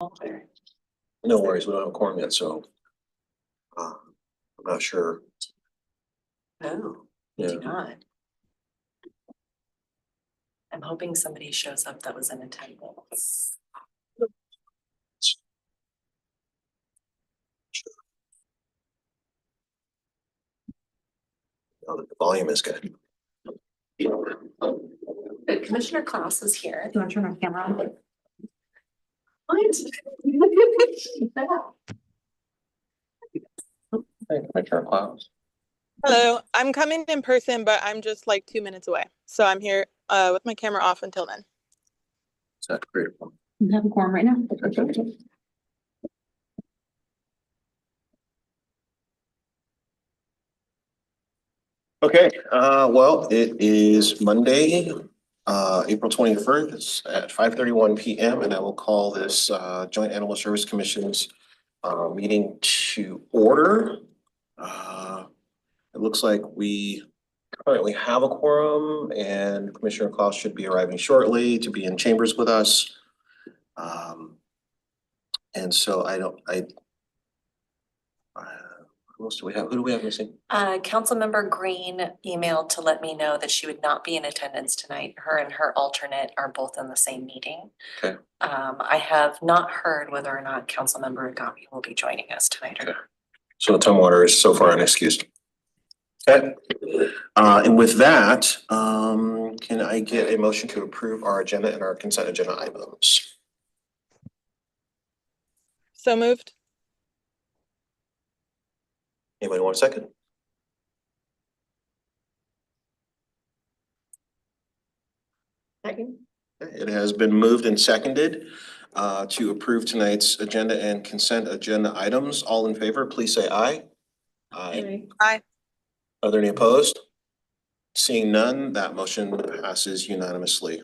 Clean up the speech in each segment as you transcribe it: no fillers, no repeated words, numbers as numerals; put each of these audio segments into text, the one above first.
No worries, we don't have a quorum yet, so I'm not sure. No, we do not. I'm hoping somebody shows up that was in attendance. Oh, the volume is good. But Commissioner Klaus is here. Do you want to turn our camera on? What? Commissioner Klaus. Hello, I'm coming in person, but I'm just like 2 minutes away. So I'm here with my camera off until then. Is that great? You have a quorum right now? Okay, well, it is Monday, April 21st. It's at 5:31 p.m. and I will call this Joint Animal Service Commission's meeting to order. It looks like we currently have a quorum and Commissioner Klaus should be arriving shortly to be in chambers with us. And so who else do we have? Who do we have missing? Councilmember Green emailed to let me know that she would not be in attendance tonight. Her and her alternate are both in the same meeting. Okay. I have not heard whether or not Councilmember Agami will be joining us tonight. Okay. So Tumwater is so far unexcused. Okay. And with that, can I get a motion to approve our agenda and our consent agenda items? So moved. Anybody want a second? Second. It has been moved and seconded to approve tonight's agenda and consent agenda items. All in favor, please say aye. Aye. Aye. Are there any opposed? Seeing none, that motion passes unanimously.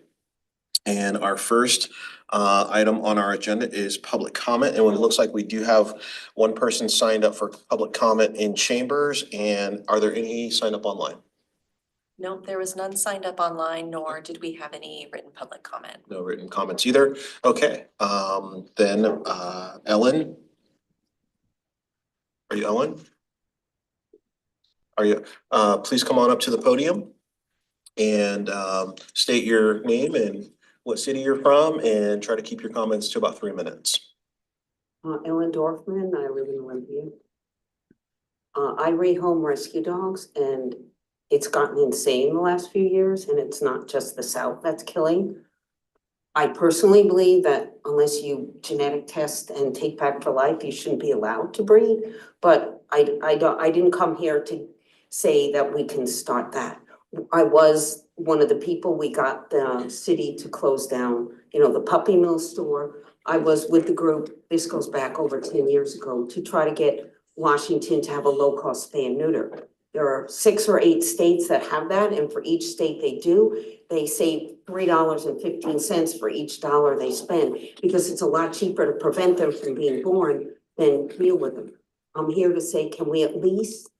And our first item on our agenda is public comment. And it looks like we do have one person signed up for public comment in chambers. And are there any signed up online? Nope, there was none signed up online, nor did we have any written public comment. No written comments either. Okay, then Ellen? Are you Ellen? Are you, please come on up to the podium and state your name and what city you're from and try to keep your comments to about 3 minutes. Ellen Dorfman, I live in Olympia. I rehome rescue dogs and it's gotten insane the last few years and it's not just the South that's killing. I personally believe that unless you genetic test and take back for life, you shouldn't be allowed to breed. But I didn't come here to say that we can start that. I was one of the people, we got the city to close down, the puppy mill store. I was with the group, this goes back over 10 years ago, to try to get Washington to have a low-cost spay and neuter. There are 6 or 8 states that have that, and for each state they save $3.15 for each dollar they spend, because it's a lot cheaper to prevent them from being born than deal with them. I'm here to say, can we at least,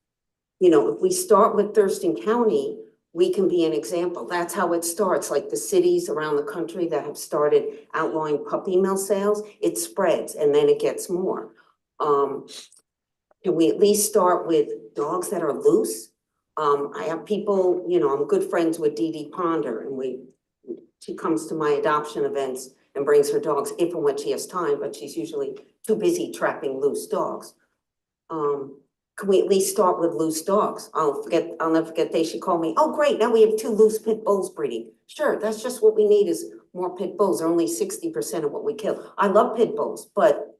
if we start with Thurston County, we can be an example. That's how it starts, like the cities around the country that have started outlawing puppy mill sales, it spreads and then it gets more. Can we at least start with dogs that are loose? I have people, I'm good friends with Dee Dee Ponder and she comes to my adoption events and brings her dogs if and when she has time, but she's usually too busy trapping loose dogs. Can we at least start with loose dogs? I'll never forget, they should call me, oh great, now we have 2 loose pit bulls breeding. Sure, that's just what we need is more pit bulls. They're only 60% of what we kill. I love pit bulls, but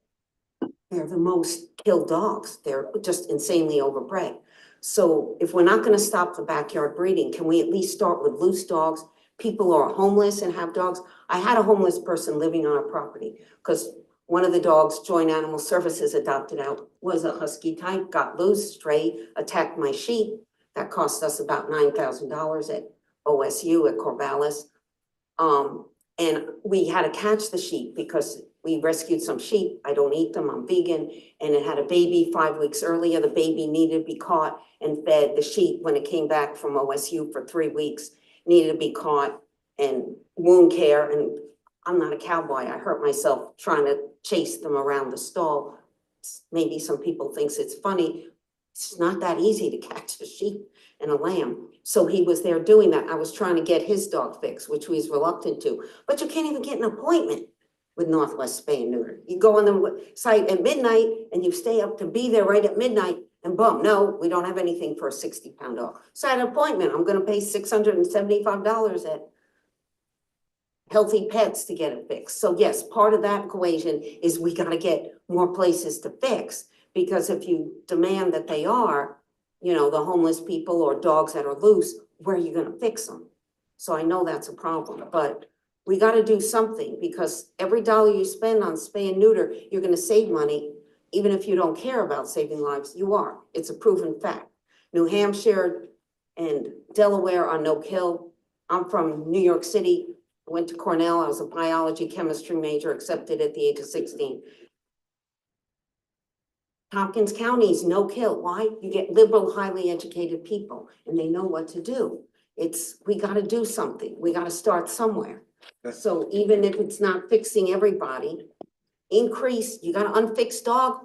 they're the most killed dogs. They're just insanely overbred. So if we're not gonna stop the backyard breeding, can we at least start with loose dogs? People are homeless and have dogs. I had a homeless person living on our property because one of the dogs Joint Animal Services adopted out was a husky type, got loose, stray, attacked my sheep. That cost us about $9,000 at OSU at Corvallis. And we had to catch the sheep because we rescued some sheep. I don't eat them, I'm vegan. And it had a baby 5 weeks earlier. The baby needed to be caught and fed. The sheep, when it came back from OSU for 3 weeks, needed to be caught and wound care. And I'm not a cowboy. I hurt myself trying to chase them around the stall. Maybe some people thinks it's funny. It's not that easy to catch a sheep and a lamb. So he was there doing that. I was trying to get his dog fixed, which he was reluctant to, but you can't even get an appointment with Northwest Spay and Neuter. You go on the site at midnight and you stay up to be there right at midnight and boom, no, we don't have anything for a 60-pound dog. So I had an appointment. I'm gonna pay $675 at Healthy Pets to get it fixed. So yes, part of that equation is we gotta get more places to fix. Because if you demand that they are, you know, the homeless people or dogs that are loose, where are you gonna fix them? So I know that's a problem, but we gotta do something because every dollar you spend on spay and neuter, you're gonna save money. Even if you don't care about saving lives, you are. It's a proven fact. New Hampshire and Delaware are no kill. I'm from New York City, went to Cornell. I was a biology chemistry major, accepted at the age of 16. Tompkins County is no kill. Why? You get liberal, highly educated people and they know what to do. We gotta do something. We gotta start somewhere. Okay. So even if it's not fixing everybody, increase, you got an unfixed dog,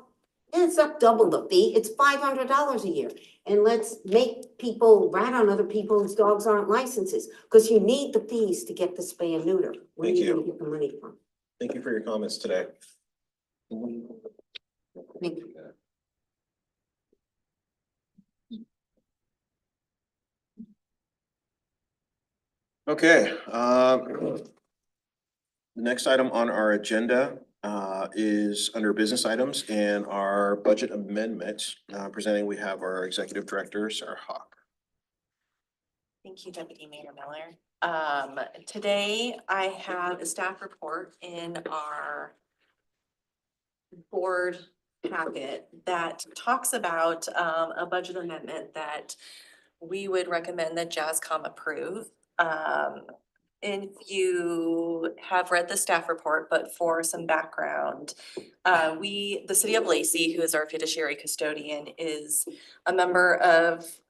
it's up double the fee. It's $500 a year. And let's make people rat on other people whose dogs aren't licenses, because you need the fees to get the spay and neuter. Where are Thank you gonna you. get the money from? Thank you for your comments today. Thank you. Okay, the next item on our agenda is under business items and our budget amendment. Presenting, we have our executive director, Sarah Hawk. Thank you, Deputy Mayor Miller. Today I have a staff report in our board packet that talks about a budget amendment that we would recommend that JASCOM approve. If you have read the staff report, but for some background, the city of Lacey, who is our fiduciary custodian, is a member of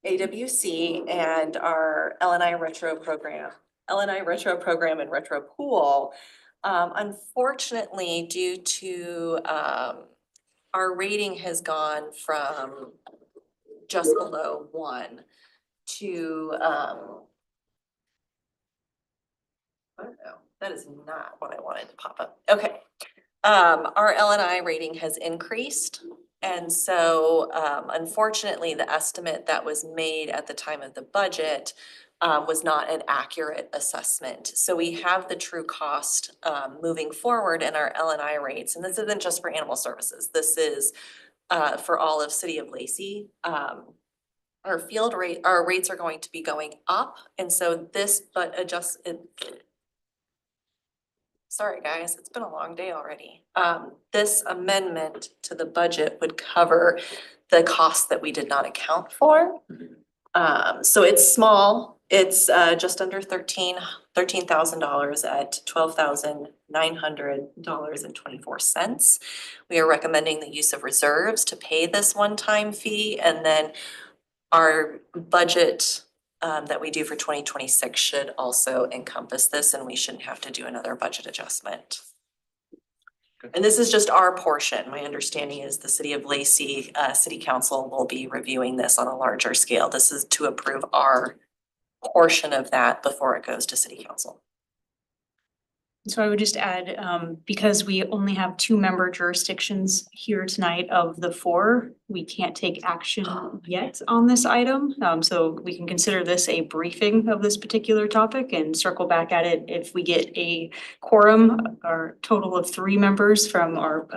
AWC and our LNI retro program and retro pool. Unfortunately, due to, our rating has gone from just below 1 to, I don't know, that is not what I wanted to pop up. Okay. Our LNI rating has increased. And so, unfortunately, the estimate that was made at the time of the budget was not an accurate assessment. So we have the true cost moving forward in our LNI rates. And this isn't just for animal services. This is for all of City of Lacey. Our rates are going to be going up. And so sorry, guys, it's been a long day already. This amendment to the budget would cover the costs that we did not account for. So it's small. It's just under $13,000 at $12,900.24. We are recommending the use of reserves to pay this one-time fee, and then our budget that we do for 2026 should also encompass this, and we shouldn't have to do another budget adjustment. And this is just our portion. My understanding is the City of Lacey City Council will be reviewing this on a larger scale. This is to approve our portion of that before it goes to City Council. So I would just add, because we only have 2 member jurisdictions here tonight of the 4, we can't take action yet on this item. So we can consider this a briefing of this particular topic and circle back at it if we get a quorum, our total of 3 members from our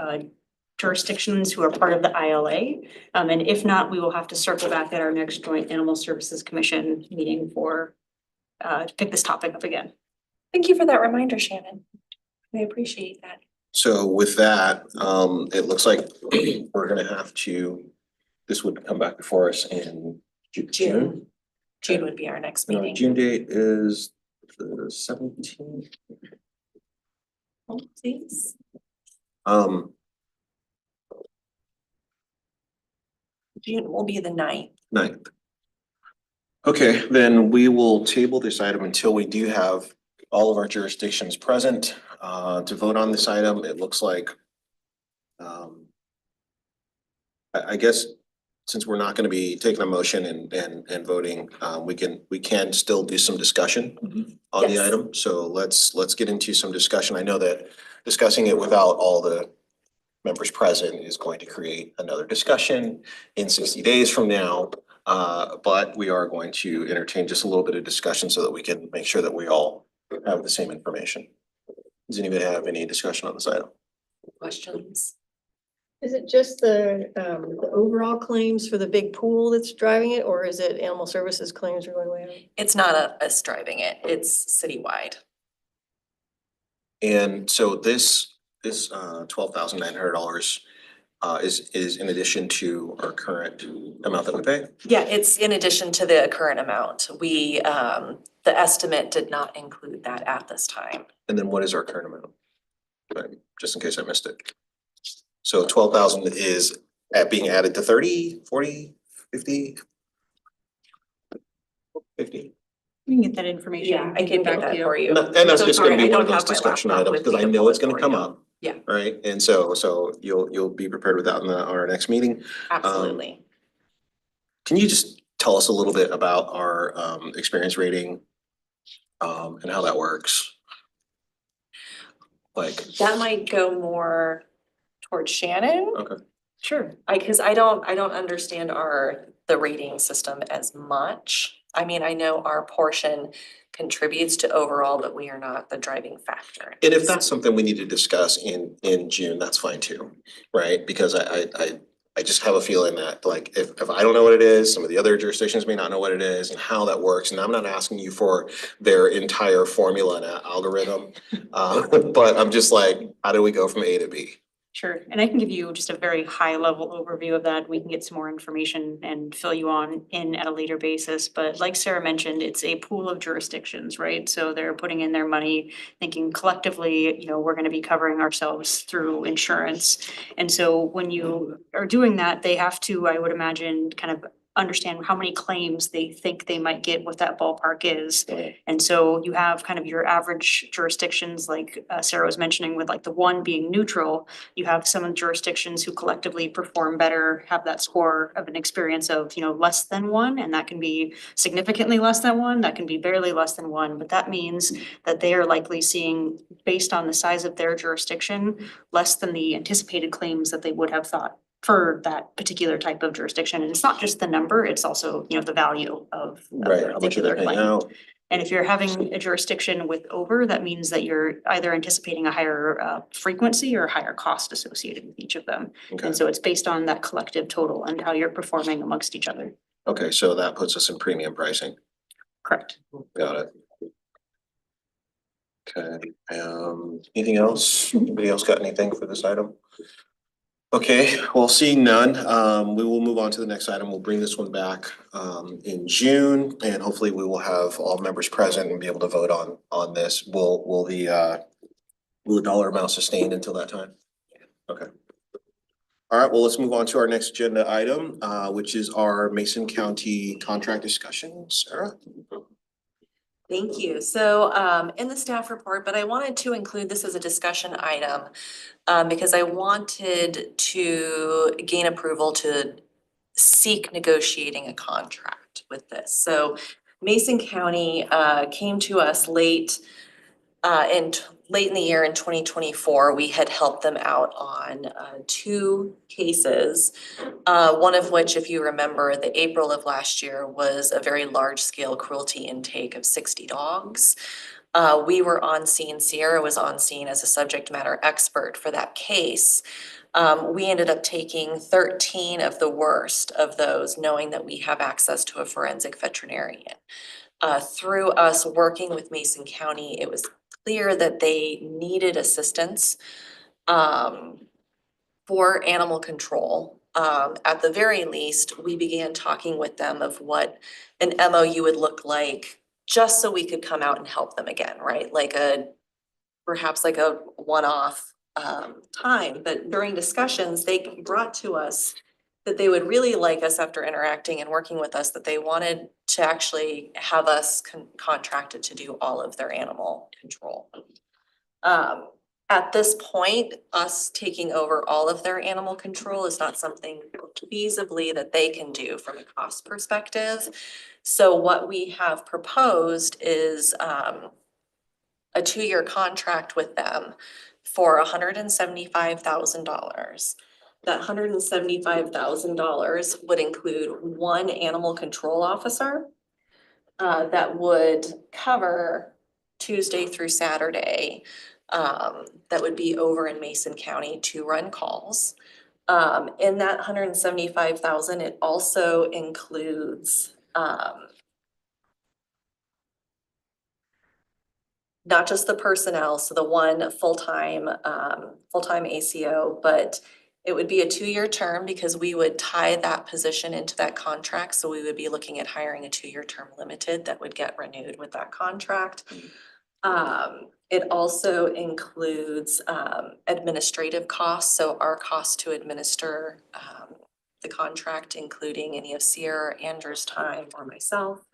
jurisdictions who are part of the ILA. And if not, we will have to circle back at our next Joint Animal Services Commission meeting to pick this topic up again. Thank you for that reminder, Shannon. I appreciate that. So with that, it looks like we're gonna have this would come back before us in June. June would be our next And our meeting. June date is the 17th. Please. June will be the 9th. 9th. Okay, then we will table this item until we do have all of our jurisdictions present to vote on this item. It looks like I guess since we're not gonna be taking a motion and voting, we can still do some discussion on the Yes. item. So let's get into some discussion. I know that discussing it without all the members present is going to create another discussion in 60 days from now. But we are going to entertain just a little bit of discussion so that we can make sure that we all have the same information. Does anybody have any discussion on this item? Questions? Is it just the overall claims for the big pool that's driving it, or is it animal services claims are going way up? It's not us driving it, it's citywide. And so this $12,900 is in addition to our current amount that we pay? Yeah, it's in addition to the current amount. We, the estimate did not include that at this time. And then what is our current amount? Just in case I missed it. So 12,000 is being added to 30, 40, 50? 50. We can get that information. Yeah, I can get that for you. And that's So just gonna sorry, be I one of don't those have my discussion laptop items, with because me I to know pull it's it gonna for come you. up. Yeah. Right, and so you'll be prepared with that in our next meeting. Absolutely. Can you just tell us a little bit about our experience rating? And how that works? Like, That might go more towards Shannon. okay, Sure. Cause I don't understand the rating system as much. I mean, I know our portion contributes to overall, but we are not the driving factor. and if that's something we need to discuss in June, that's fine too, right? Because I just have a feeling that like, if I don't know what it is, some of the other jurisdictions may not know what it is and how that works. And I'm not asking you for their entire formula and algorithm. But I'm just like, how do we go from A to B? Sure, and I can give you just a very high level overview of that. We can get some more information and fill you in at a later basis. But like Sarah mentioned, it's a pool of jurisdictions, right? So they're putting in their money, thinking collectively, you know, we're gonna be covering ourselves through insurance. And so when you are doing that, they have to, I would imagine, kind of understand how many claims they think they might get, what that ballpark is. And so you have kind of your average jurisdictions, like Sarah was mentioning, with like the one being neutral. You have some jurisdictions who collectively perform better, have that score of an experience of, you know, less than one, and that can be significantly less than one, that can be barely less than one, but that means that they are likely seeing, based on the size of their jurisdiction, less than the anticipated claims that they would have thought for that particular type of jurisdiction. And it's not just the number, it's also, you know, the value of the Right, how much are they particular paying claim. out? And if you're having a jurisdiction with over, that means that you're either anticipating a higher frequency or higher cost associated with each of them. Okay, And so it's based on that collective total and how you're performing amongst each other. okay, so that puts us in premium pricing. Correct. Got it. Okay, anything else? Anybody else got anything for this item? Okay, well, seeing none, we will move on to the next item. We'll bring this one back in June, and hopefully we will have all members present and be able to vote on this. Will the dollar amount sustain until that time? Okay. All right, well, let's move on to our next agenda item, which is our Mason County contract discussion. Sarah? Thank you. So in the staff report, but I wanted to include this as a discussion item because I wanted to gain approval to seek negotiating a contract with this. So Mason County came to us late in the year in 2024. We had helped them out on two cases. One of which, if you remember, the April of last year was a very large scale cruelty intake of 60 dogs. We were on scene, Sierra was on scene as a subject matter expert for that case. We ended up taking 13 of the worst of those, knowing that we have access to a forensic veterinarian. Through us working with Mason County, it was clear that they needed assistance for animal control. At the very least, we began talking with them of what an MOU would look like, just so we could come out and help them again, right? Perhaps like a one-off time, but during discussions, they brought to us that they would really like us after interacting and working with us, that they wanted to actually have us contracted to do all of their animal control. At this point, us taking over all of their animal control is not something feasibly that they can do from a cost perspective. So what we have proposed is a 2-year contract with them for $175,000. That $175,000 would include 1 animal control officer that would cover Tuesday through Saturday. That would be over in Mason County to run calls. In that $175,000, it also includes not just the personnel, so the 1 full-time ACO, but it would be a 2-year term because we would tie that position into that contract. So we would be looking at hiring a 2-year term limited that would get renewed with that contract. It also includes administrative costs, so our cost to administer the contract, including any of Sierra, Andrew's time, or myself.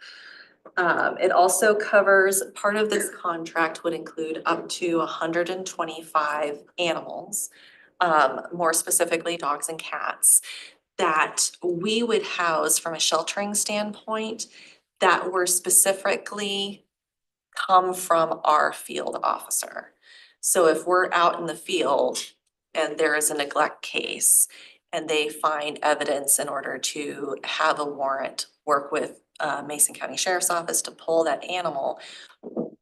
It also covers, part of this contract would include up to 125 animals, more specifically dogs and cats, that we would house from a sheltering standpoint that were specifically come from our field officer. So if we're out in the field and there is a neglect case and they find evidence in order to have a warrant, work with Mason County Sheriff's Office to pull that animal,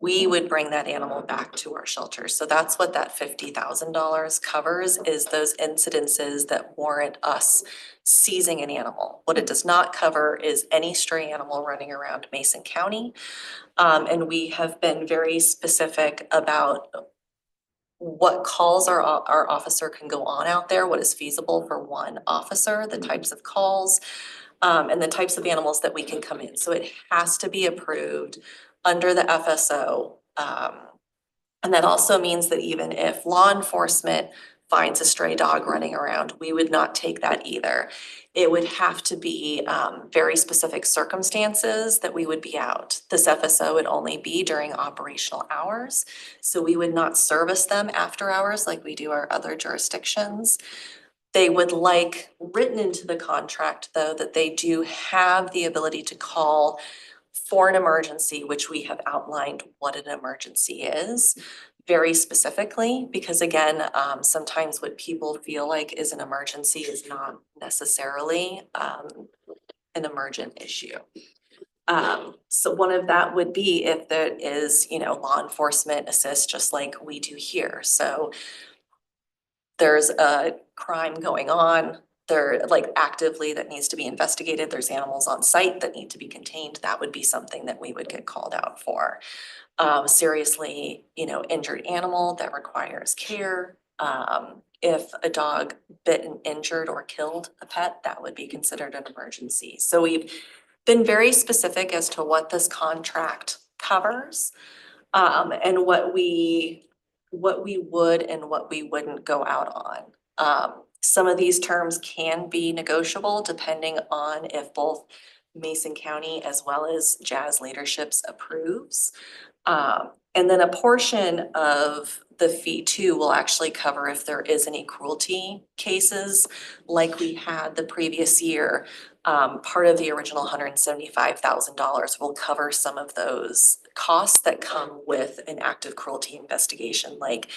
we would bring that animal back to our shelter. So that's what that $50,000 covers, is those incidences that warrant us seizing an animal. What it does not cover is any stray animal running around Mason County. And we have been very specific about what calls our officer can go on out there, what is feasible for 1 officer, the types of calls, and the types of animals that we can come in. So it has to be approved under the FSO. And that also means that even if law enforcement finds a stray dog running around, we would not take that either. It would have to be very specific circumstances that we would be out. This FSO would only be during operational hours, so we would not service them after hours like we do our other jurisdictions. They would like written into the contract, though, that they do have the ability to call for an emergency, which we have outlined what an emergency is very specifically, because again, sometimes what people feel like is an emergency is not necessarily an emergent issue. So one of that would be if there is, law enforcement assist, just like we do here. So there's a crime going on, there actively that needs to be investigated, there's animals on site that need to be contained, that would be something that we would get called out for. Seriously, injured animal that requires care. If a dog bit and injured or killed a pet, that would be considered an emergency. So we've been very specific as to what this contract covers, and what we would and what we wouldn't go out on. Some of these terms can be negotiable depending on if both Mason County as well as Jazz Leaderships approves. And then a portion of the fee too will actually cover if there is any cruelty cases like we had the previous year. Part of the original $175,000 will cover some of those costs that come with an active cruelty investigation, like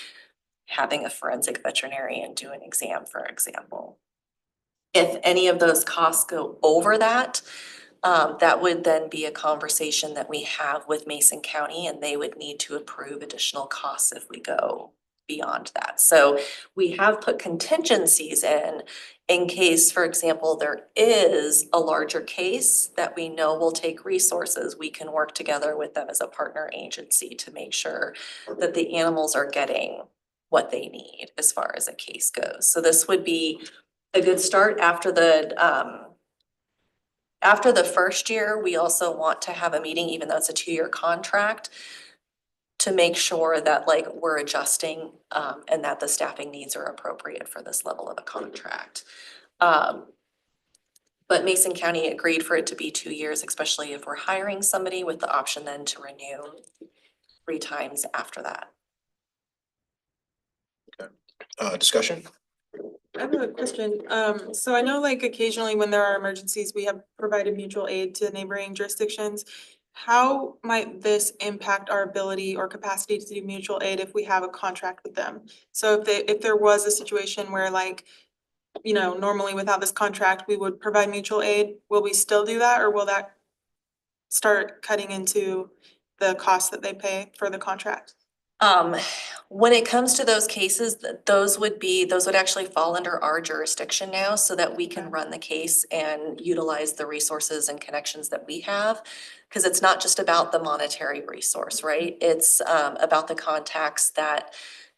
having a forensic veterinarian do an exam, for example. If any of those costs go over that, that would then be a conversation that we have with Mason County, and they would need to approve additional costs if we go beyond that. So we have put contingencies in case, for example, there is a larger case that we know will take resources. We can work together with them as a partner agency to make sure that the animals are getting what they need as far as a case goes. So this would be a good start. After the first year, we also want to have a meeting, even though it's a 2-year contract, to make sure that we're adjusting and that the staffing needs are appropriate for this level of a contract. But Mason County agreed for it to be 2 years, especially if we're hiring somebody, with the option then to renew 3 times after that. Discussion? I have a question. So I know like occasionally when there are emergencies, we have provided mutual aid to neighboring jurisdictions. How might this impact our ability or capacity to do mutual aid if we have a contract with them? So if there was a situation where like, you know, normally without this contract, we would provide mutual aid, will we still do that, or will that start cutting into the cost that they pay for the contract? When it comes to those cases, those would actually fall under our jurisdiction now, so that we can run the case and utilize the resources and connections that we have. Cause it's not just about the monetary resource, right? It's about the contacts that,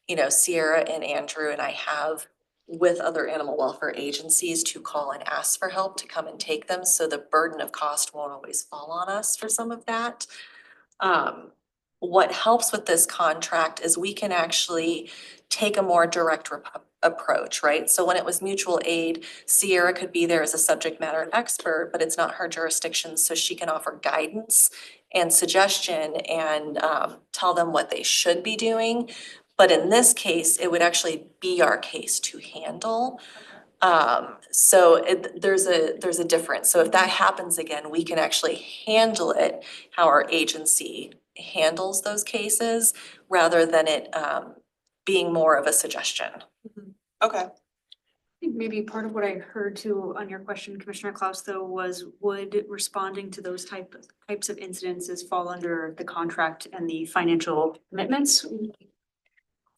you know, Sierra and Andrew and I have with other animal welfare agencies to call and ask for help to come and take them. So the burden of cost won't always fall on us for some of that. What helps with this contract is we can actually take a more direct approach, right? So when it was mutual aid, Sierra could be there as a subject matter expert, but it's not her jurisdiction, so she can offer guidance and suggestion and tell them what they should be doing. But in this case, it would actually be our case to handle. There's a difference. So if that happens again, we can actually handle it how our agency handles those cases, rather than it being more of a suggestion. Okay, I think maybe part of what I heard too on your question, Commissioner Klaus, though, was would responding to those types of incidences fall under the contract and the financial commitments?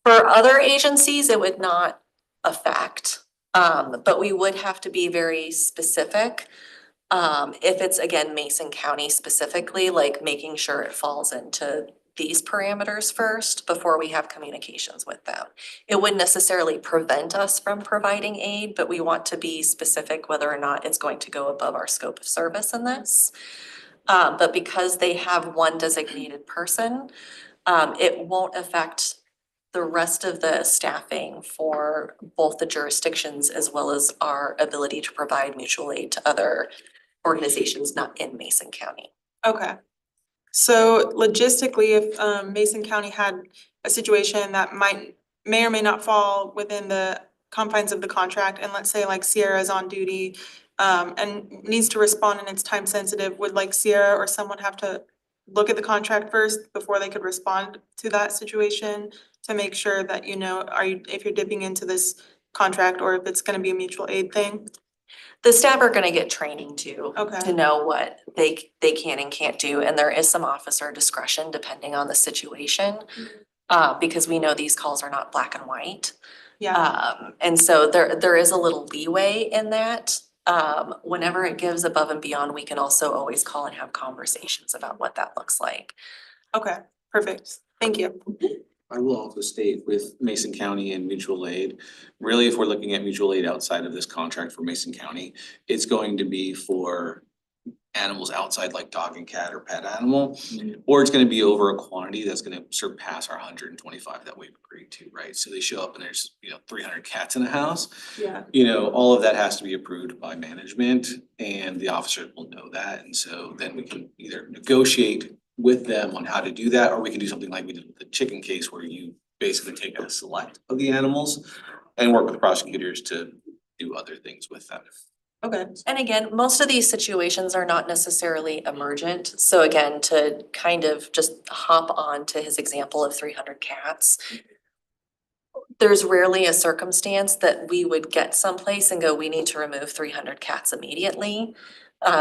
For other agencies, it would not affect, but we would have to be very specific. If it's, again, Mason County specifically, like making sure it falls into these parameters first before we have communications with them. It wouldn't necessarily prevent us from providing aid, but we want to be specific whether or not it's going to go above our scope of service in this. But because they have one designated person, it won't affect the rest of the staffing for both the jurisdictions as well as our ability to provide mutual aid to other organizations not in Mason County. okay. So logistically, if Mason County had a situation that may or may not fall within the confines of the contract, and let's say like Sierra is on duty and needs to respond and it's time sensitive, would like Sierra or someone have to look at the contract first before they could respond to that situation to make sure that, you know, if you're dipping into this contract or if it's gonna be a mutual aid thing? The staff are gonna get training too. Okay. To know what they can and can't do, and there is some officer discretion depending on the situation. Because we know these calls are not black and white. Yeah, And so there is a little leeway in that. Whenever it gives above and beyond, we can also always call and have conversations about what that looks like. okay, perfect. Thank you. I will also state with Mason County and mutual aid, really, if we're looking at mutual aid outside of this contract for Mason County, it's going to be for animals outside like dog and cat or pet animal, or it's gonna be over a quantity that's gonna surpass our 125 that we've agreed to, right? So they show up and there's, 300 cats in a house. Yeah, All of that has to be approved by management and the officers will know that. And so then we can either negotiate with them on how to do that, or we can do something like we did with the chicken case where you basically take a select of the animals and work with prosecutors to do other things with them. okay, And again, most of these situations are not necessarily emergent. So again, to kind of just hop on to his example of 300 cats. There's rarely a circumstance that we would get someplace and go, we need to remove 300 cats immediately.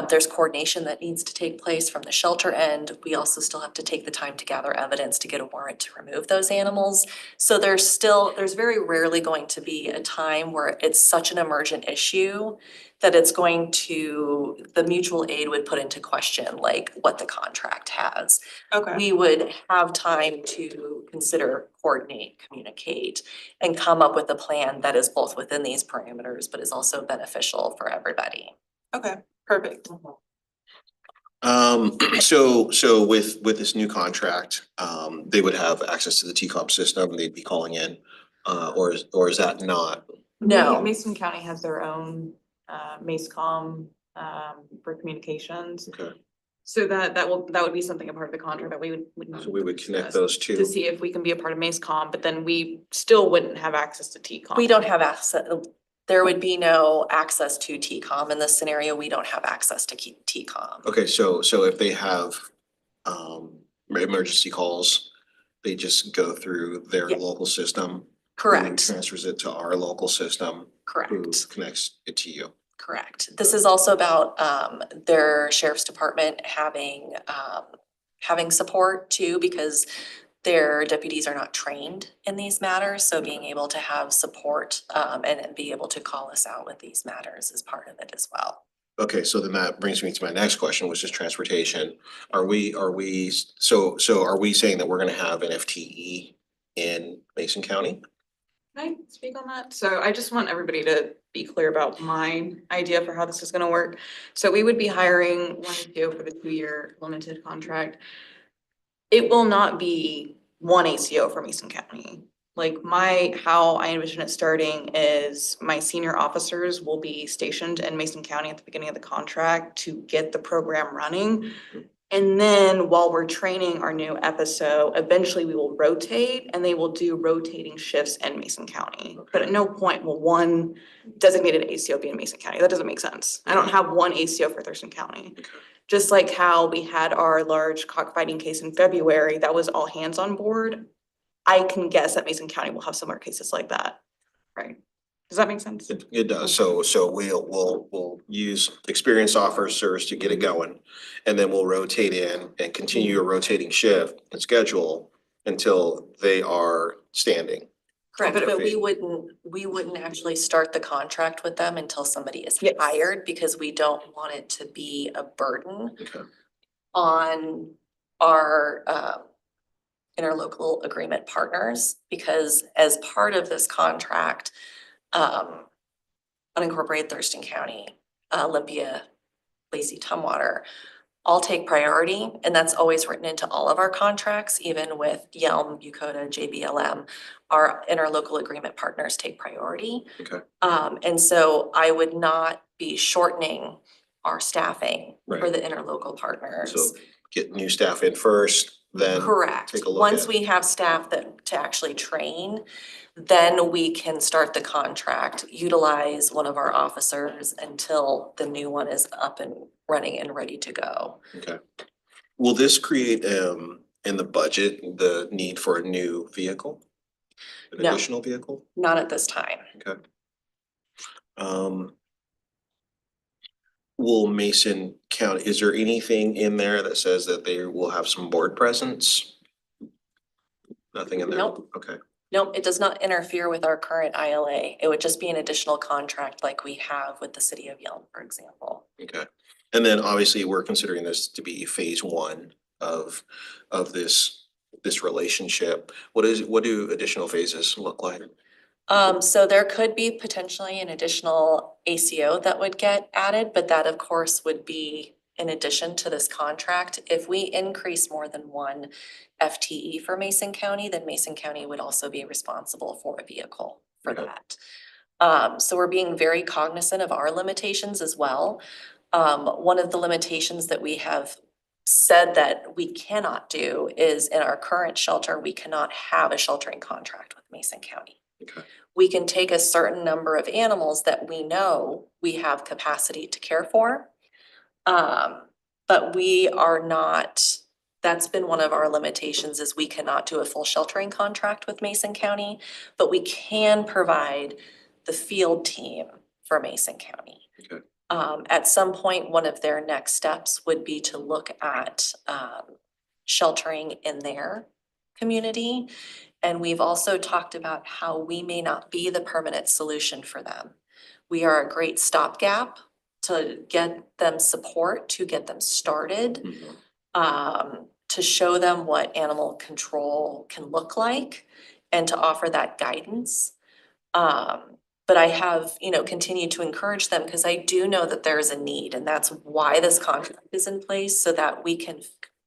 There's coordination that needs to take place from the shelter end. We also still have to take the time to gather evidence to get a warrant to remove those animals. So there's very rarely going to be a time where it's such an emergent issue that the mutual aid would put into question like what the contract has. okay, We would have time to consider, coordinate, communicate, and come up with a plan that is both within these parameters, but is also beneficial for everybody. okay, perfect. So with this new contract, they would have access to the TCOM system, they'd be calling in, or is that not? No. Mason County has their own MACECOM for communications. Okay, So that would be something a part of the contract that we would. so we would connect discuss those To two. see if we can be a part of MACOM, but then we still wouldn't have access to TCOM. We don't have access, there would be no access to TCOM in this scenario. We don't have access to TCOM. Okay, so if they have emergency calls, they just go through their Yeah. local system. Who Correct, transfers it to our local system, who correct. connects it to you. Correct. This is also about their sheriff's department having support too, because their deputies are not trained in these matters, so being able to have support and be able to call us out with these matters is part of it as well. Okay, so then that brings me to my next question, which is transportation. Are we so are we saying that we're gonna have an FTE in Mason County? Can I speak on that? So I just want everybody to be clear about my idea for how this is gonna work. So we would be hiring one ACO for the 2-year limited contract. It will not be one ACO for Mason County. Like how I envision it starting is my senior officers will be stationed in Mason County at the beginning of the contract to get the program running. And then while we're training our new FSO, eventually we will rotate and they will do rotating shifts in Mason County. But at no point will one designated ACO be in Mason County. That doesn't make sense. I don't have one ACO for Thurston County. Okay. Just like how we had our large cockfighting case in February, that was all hands on board. I can guess that Mason County will have similar cases like that, right? Does that make sense? It does, so we'll use experienced officers to get it going. And then we'll rotate in and continue a rotating shift and schedule until they are standing. Correct, Okay. but we wouldn't actually start the contract with them until somebody is Yes. hired, because we don't want it to be a burden Okay, on our interlocal agreement partners, because as part of this contract, unincorporated Thurston County, Olympia, Lacey, Tumwater, all take priority, and that's always written into all of our contracts, even with Yelm, Bucota, JBLM. Our interlocal agreement partners take priority. okay, And so I would not be shortening our staffing for Right. the interlocal partners. so get new staff in first, then Correct. take a look Once at- we have staff to actually train, then we can start the contract, utilize one of our officers until the new one is up and running and ready to go. Okay. Will this create in the budget, the need for a new vehicle? An No. additional vehicle? Not at this time. Okay. Will Mason County, is there anything in there that says that they will have some board presence? Nothing in there? Nope. Okay, Nope, it does not interfere with our current ILA. It would just be an additional contract like we have with the city of Yelm, for example. okay. And then obviously we're considering this to be phase one of this relationship. What do additional phases look like? So there could be potentially an additional ACO that would get added, but that of course would be in addition to this contract. If we increase more than one FTE for Mason County, then Mason County would also be responsible for a vehicle for Okay. that. So we're being very cognizant of our limitations as well. One of the limitations that we have said that we cannot do is in our current shelter, we cannot have a sheltering contract with Mason County. Okay. We can take a certain number of animals that we know we have capacity to care for. But we are not, that's been one of our limitations, is we cannot do a full sheltering contract with Mason County, but we can provide the field team for Mason County. Okay. At some point, one of their next steps would be to look at sheltering in their community. And we've also talked about how we may not be the permanent solution for them. We are a great stopgap to get them support, to get them started, to show them what animal control can look like and to offer that guidance. But I have, continued to encourage them because I do know that there is a need, and that's why this contract is in place, so that we can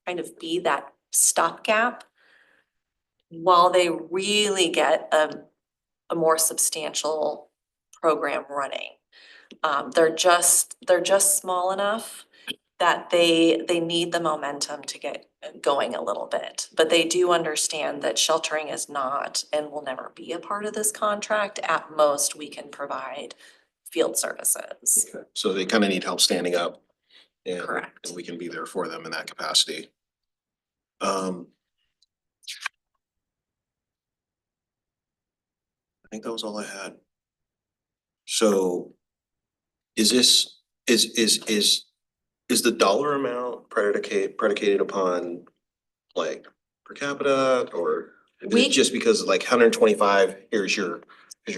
kind of be that stopgap while they really get a more substantial program running. They're just small enough that they need the momentum to get going a little bit. But they do understand that sheltering is not and will never be a part of this contract. At most, we can provide field services. Okay. So they kind of need help standing up. And Correct. and we can be there for them in that capacity. I think that was all I had. So is the dollar amount predicated upon like per capita or is We- it just because like 125, here's your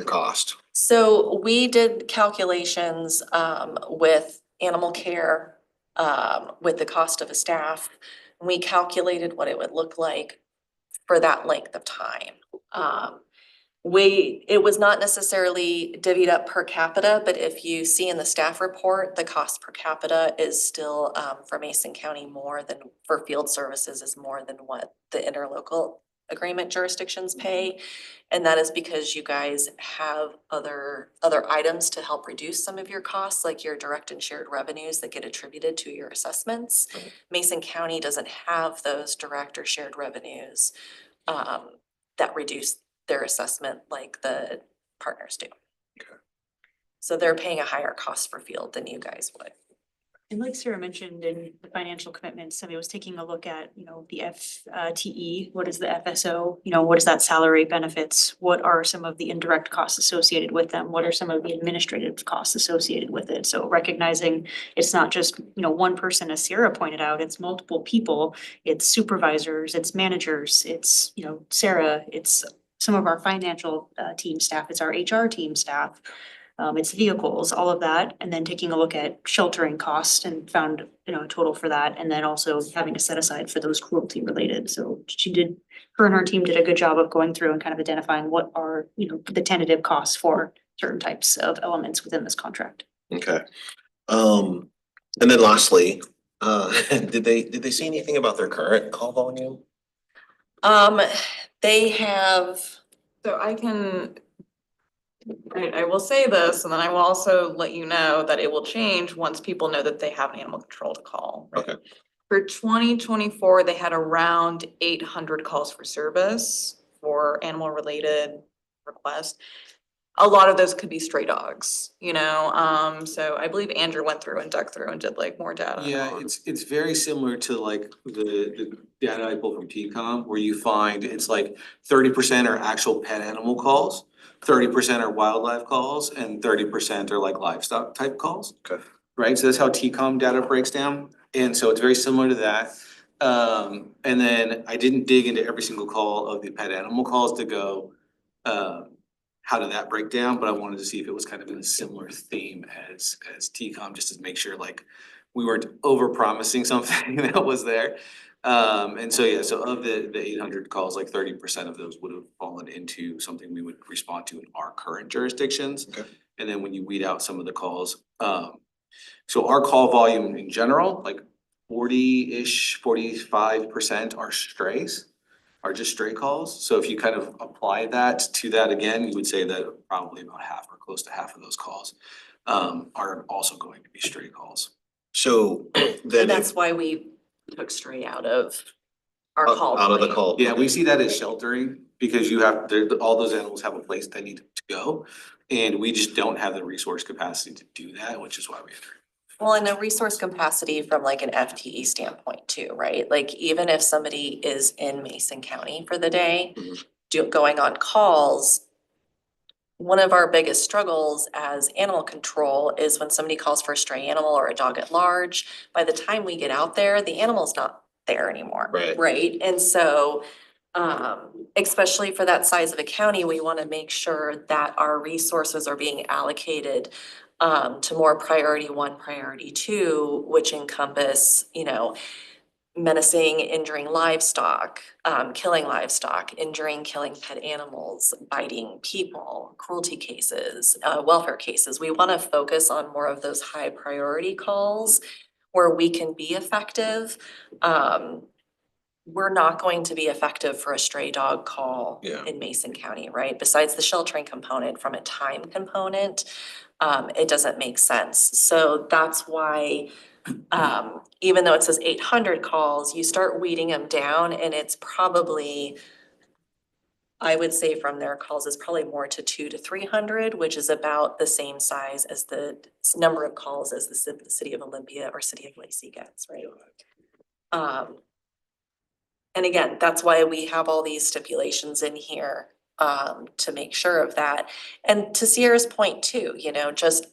cost? So we did calculations with animal care, with the cost of a staff. We calculated what it would look like for that length of time. It was not necessarily divvied up per capita, but if you see in the staff report, the cost per capita is still for Mason County more than, for field services is more than what the interlocal agreement jurisdictions pay. And that is because you guys have other items to help reduce some of your costs, like your direct and shared revenues that get attributed to your assessments. Right. Mason County doesn't have those direct or shared revenues that reduce their assessment like the partners do. Okay. So they're paying a higher cost for field than you guys would. And like Sarah mentioned in the financial commitments, somebody was taking a look at, the FTE, what is the FSO? What is that salary benefits? What are some of the indirect costs associated with them? What are some of the administrative costs associated with it? So recognizing it's not just, one person, as Sarah pointed out, it's multiple people, it's supervisors, it's managers, it's, Sarah, it's some of our financial team staff, it's our HR team staff. It's vehicles, all of that, and then taking a look at sheltering costs and found, a total for that, and then also having to set aside for those cruelty related. So her and her team did a good job of going through and kind of identifying what are, the tentative costs for certain types of elements within this contract. Okay. And then lastly, did they say anything about their current call volume? They have, So I will say this, and then I will also let you know that it will change once people know that they have an animal control to call. right? Okay. For 2024, they had around 800 calls for service for animal related requests. A lot of those could be stray dogs, so I believe Andrew went through and dug through and did like more data. Yeah, it's very similar to like the data I pulled from TCOM, where you find it's like 30% are actual pet animal calls, 30% are wildlife calls, and 30% are like livestock type calls. Okay. Right, so that's how TCOM data breaks down, and so it's very similar to that. And then I didn't dig into every single call of the pet animal calls to go, how did that break down, but I wanted to see if it was kind of in a similar theme as TCOM, just to make sure like we weren't over promising something that was there. And so, yeah, so of the 800 calls, like 30% of those would have fallen into something we would respond to in our current jurisdictions. Okay. And then when you weed out some of the calls, so our call volume in general, like 40-ish, 45% are strays, are just stray calls. So if you kind of apply that to that again, you would say that probably about half or close to half of those calls are also going to be stray calls. So then and that's why we took stray out of our call. out of the volume. call. Yeah, we see that as sheltering because you have, all those animals have a place they need to go. And we just don't have the resource capacity to do that, which is why we enter. Well, and a resource capacity from like an FTE standpoint too, right? Like even if somebody is in Mason County for the day, Mhm. going on calls, one of our biggest struggles as animal control is when somebody calls for a stray animal or a dog at large, by the time we get out there, the animal's not there anymore. Right. Right? And so especially for that size of a county, we want to make sure that our resources are being allocated to more priority 1, priority 2, which encompass, menacing, injuring livestock, killing livestock, injuring, killing pet animals, biting people, cruelty cases, welfare cases. We want to focus on more of those high priority calls where we can be effective. We're not going to be effective for a stray dog call Yeah. in Mason County, right? Besides the sheltering component, from a time component, it doesn't make sense. So that's why, even though it says 800 calls, you start weeding them down and it's probably, I would say from their calls is probably more to 200 to 300, which is about the same size as the number of calls as the city of Olympia or city of Lacey gets, right? And again, that's why we have all these stipulations in here, to make sure of that. And to Sierra's point too, you know, just,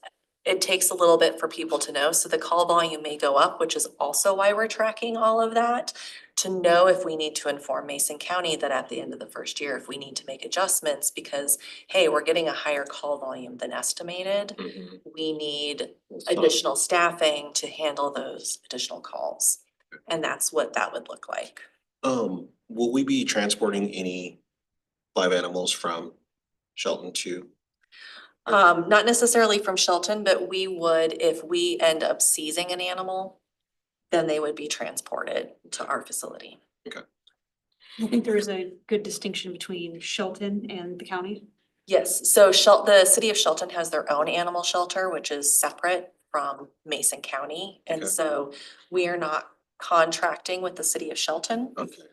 it takes a little bit for people to know, so the call volume may go up, which is also why we're tracking all of that. To know if we need to inform Mason County that at the end of the first year, if we need to make adjustments because, hey, we're getting a higher call volume than estimated. We need additional staffing to handle those additional calls. And that's what that would look like. Will we be transporting any live animals from Shelton to? Not necessarily from Shelton, but we would, if we end up seizing an animal, then they would be transported to our facility. I think there is a good distinction between Shelton and the county. Yes, so the city of Shelton has their own animal shelter, which is separate from Mason County. And Okay. so we are not contracting with the city of Shelton. Okay.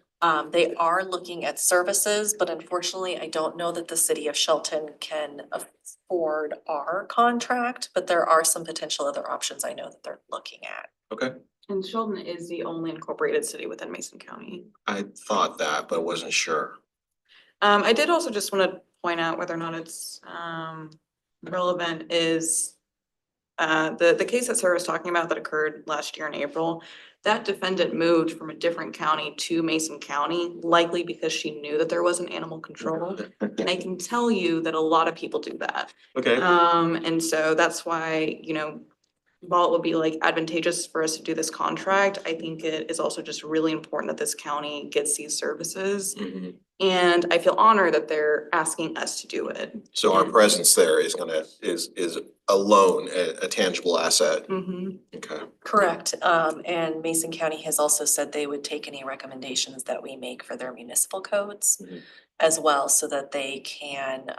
They are looking at services, but unfortunately, I don't know that the city of Shelton can afford our contract, but there are some potential other options I know that they're looking at. Okay, And Sheldon is the only incorporated city within Mason County. I thought that, but wasn't sure. I did also just want to point out whether or not it's relevant is the case that Sarah was talking about that occurred last year in April. That defendant moved from a different county to Mason County, likely because she knew that there was an animal control. And I can tell you that a lot of people do that. Okay, And so that's why, you know, while it would be like advantageous for us to do this contract, I think it is also just really important that this county gets these services. Mhm. And I feel honored that they're asking us to do it. So our presence there is alone a tangible asset. Mhm. Okay, Correct. And Mason County has also said they would take any recommendations that we make for their municipal codes Mhm. as well, so that they can,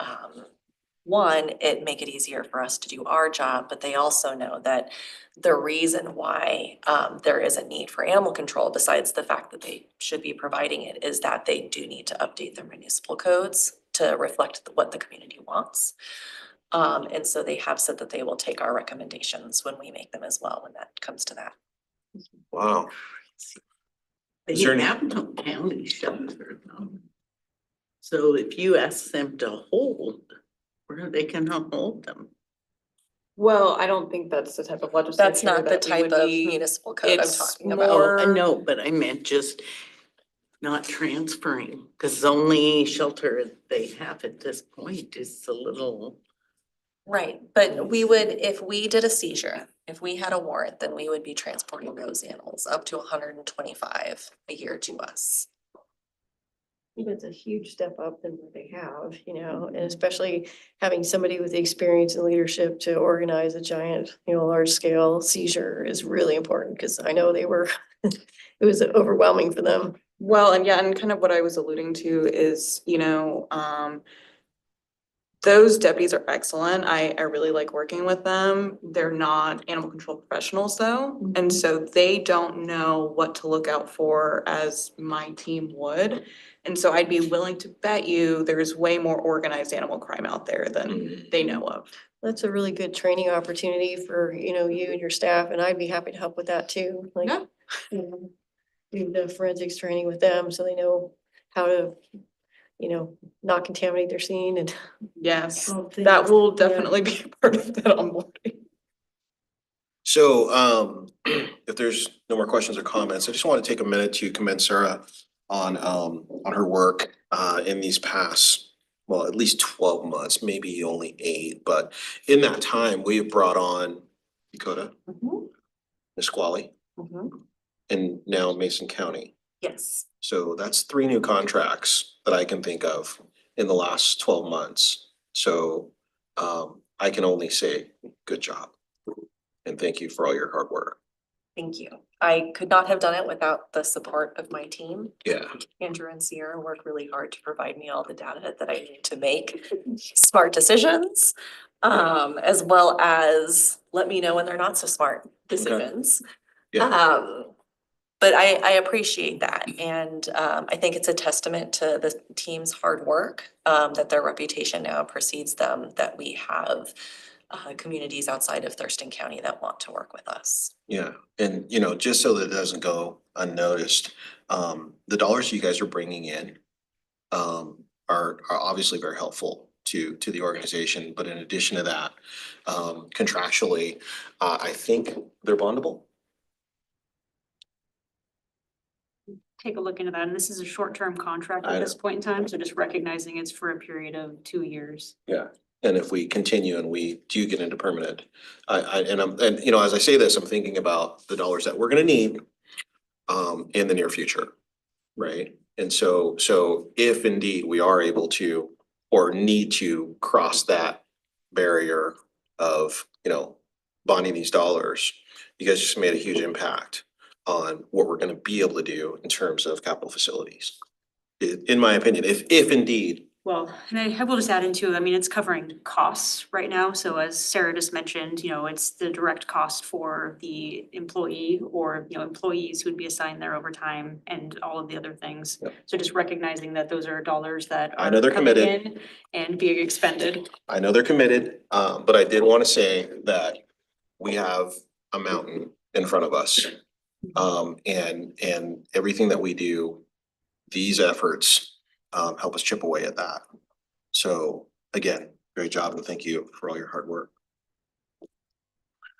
one, make it easier for us to do our job, but they also know that the reason why, there is a need for animal control, besides the fact that they should be providing it, is that they do need to update their municipal codes to reflect what the community wants. And so they have said that they will take our recommendations when we make them as well, when that comes to that. wow. They Is there any- have no county shelter though. So if you ask them to hold, where they can hold them? Well, I don't think that's the type of legislature That's not the that we type would of be- municipal code I'm it's talking about. more- Oh, I know, but I meant just not transferring, because the only shelter they have at this point is the little. Right, but we would, if we did a seizure, if we had a warrant, then we would be transporting those animals up to 125 a year to us. I think it's a huge step up than what they have, you know, and especially having somebody with the experience and leadership to organize a giant, you know, large scale seizure is really important, because I know they were, it was overwhelming for them. Well, and yeah, and kind of what I was alluding to is, you know, those deputies are excellent. I really like working with them. They're not animal control professionals though. And so they don't know what to look out for as my team would. And so I'd be willing to bet you there's way more organized animal crime out there than they know of. That's a really good training opportunity for, you know, you and your staff, and I'd be happy to help with that too. Like, Yeah. you know, do the forensics training with them so they know how to, you know, not contaminate their scene and. Yes, all things. that will Yeah. definitely be a part of that onboarding. So, if there's no more questions or comments, I just want to take a minute to commend Sarah on her work, in these past, well, at least 12 months, maybe only 8, but in that time, we have brought on Dakota, Nisqually, and now Mason County. Yes. So that's 3 new contracts that I can think of in the last 12 months. So, I can only say, good job. And thank you for all your hard work. Thank you. I could not have done it without the support of my team. Yeah. Andrew and Sierra work really hard to provide me all the data that I need to make smart decisions. as well as let me know when they're not so smart decisions. Yeah. But I appreciate that, and I think it's a testament to the team's hard work, that their reputation now precedes them, that we have communities outside of Thurston County that want to work with us. Yeah, and just so that it doesn't go unnoticed, the dollars you guys are bringing in are obviously very helpful to the organization, but in addition to that, contractually, I think they're bondable. Take a look into that, and this is a short-term contract at this point in time, so just recognizing it's for a period of 2 years. Yeah. And if we continue and we do get into permanent, and as I say this, I'm thinking about the dollars that we're gonna need in the near future, right? And so if indeed we are able to or need to cross that barrier of, bonding these dollars, you guys just made a huge impact on what we're gonna be able to do in terms of capital facilities. In my opinion, if indeed, Well, and I will just add into, I mean, it's covering costs right now, so as Sarah just mentioned, it's the direct cost for the employee or, employees who would be assigned there over time and all of the other things. Yep. So just recognizing that those are dollars that I are know they're coming committed. in and being expended. I know they're committed, but I did wanna say that we have a mountain in front of us. And everything that we do, these efforts, help us chip away at that. So again, great job and thank you for all your hard work.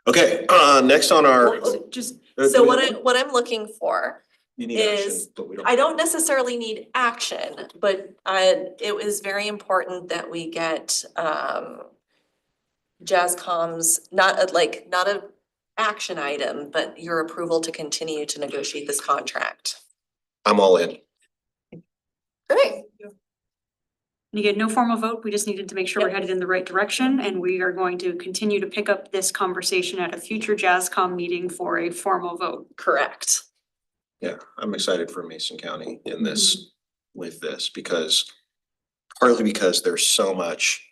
Okay, next on our. So Just, So what I'm looking for, You need action, is- but we don't. I don't necessarily need action, but it was very important that we get JASCOM's, not a action item, but your approval to continue to negotiate this contract. I'm all in. Great. and again, no formal vote, we just needed to make sure we're Yep. headed in the right direction, and we are going to continue to pick up this conversation at a future JASCOM meeting for a formal vote. Correct. Yeah, I'm excited for Mason County in this, with this, partly because there's so much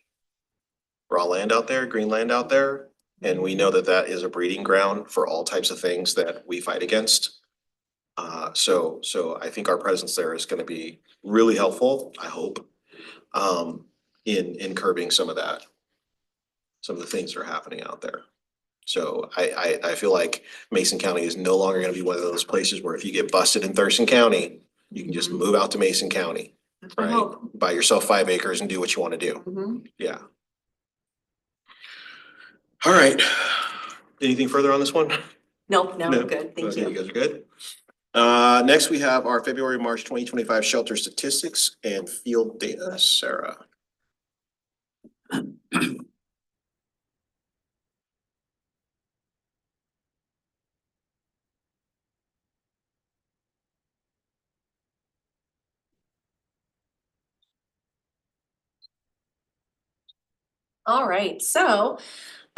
raw land out there, green land out there, and we know that that is a breeding ground for all types of things that we fight against. So I think our presence there is gonna be really helpful, I hope, in curbing some of that, some of the things that are happening out there. So I feel like Mason County is no longer gonna be one of those places where if you get busted in Thurston County, you can just move out to Mason County, I right? hope. Buy yourself 5 acres and do what you wanna do. Mhm. Yeah. All right. Anything further on this one? No, no, No? good, thank Okay, you. you guys are good? Next we have our February, March 2025 shelter statistics and field data. Sarah. All right, so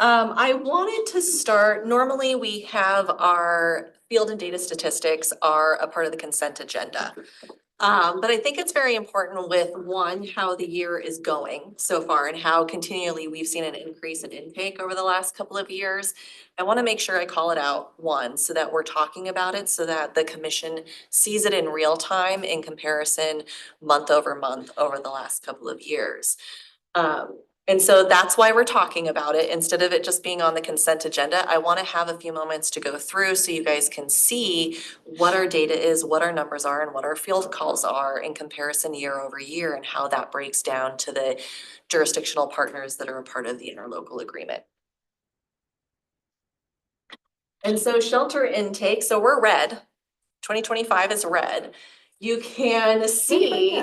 I wanted to start, normally we have our field and data statistics are a part of the consent agenda. But I think it's very important with one, how the year is going so far and how continually we've seen an increase in intake over the last couple of years. I want to make sure I call it out, one, so that we're talking about it, so that the commission sees it in real time in comparison month over month over the last couple of years. And so that's why we're talking about it. Instead of it just being on the consent agenda, I want to have a few moments to go through so you guys can see what our data is, what our numbers are, and what our field calls are in comparison year over year, and how that breaks down to the jurisdictional partners that are a part of the interlocal agreement. And so shelter intake, so we're red. 2025 is red. You can see.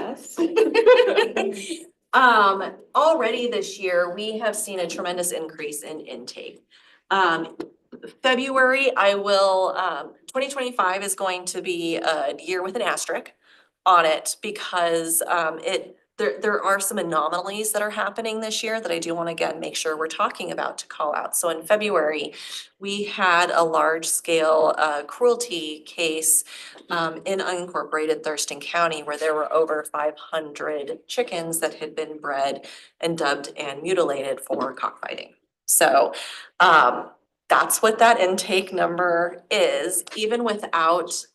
Already this year, we have seen a tremendous increase in intake. February, 2025 is going to be a year with an asterisk on it because, there are some anomalies that are happening this year that I do want to again make sure we're talking about to call out. So in February, we had a large scale cruelty case in unincorporated Thurston County where there were over 500 chickens that had been bred and dubbed and mutilated for cockfighting. So that's what that intake number is. Even without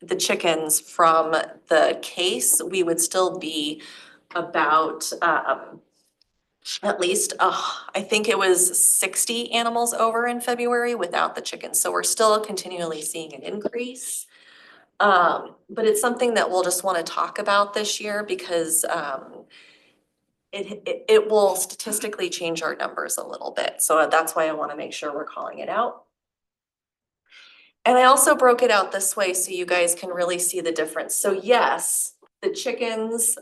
the chickens from the case, we would still be about at least, I think it was 60 animals over in February without the chickens. So we're still continually seeing an increase. But it's something that we'll just want to talk about this year because it will statistically change our numbers a little bit. So that's why I want to make sure we're calling it out. And I also broke it out this way so you guys can really see the difference. So yes, the chickens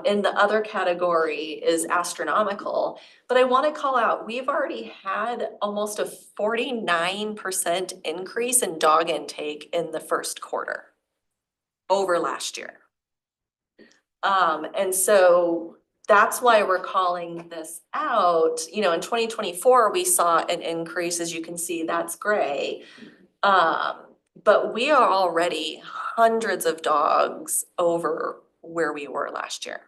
in the other category is astronomical, but I want to call out, we've already had almost a 49% increase in dog intake in the first quarter over last year. And so that's why we're calling this out. You know, in 2024, we saw an increase, as you can see, that's gray. But we are already hundreds of dogs over where we were last year.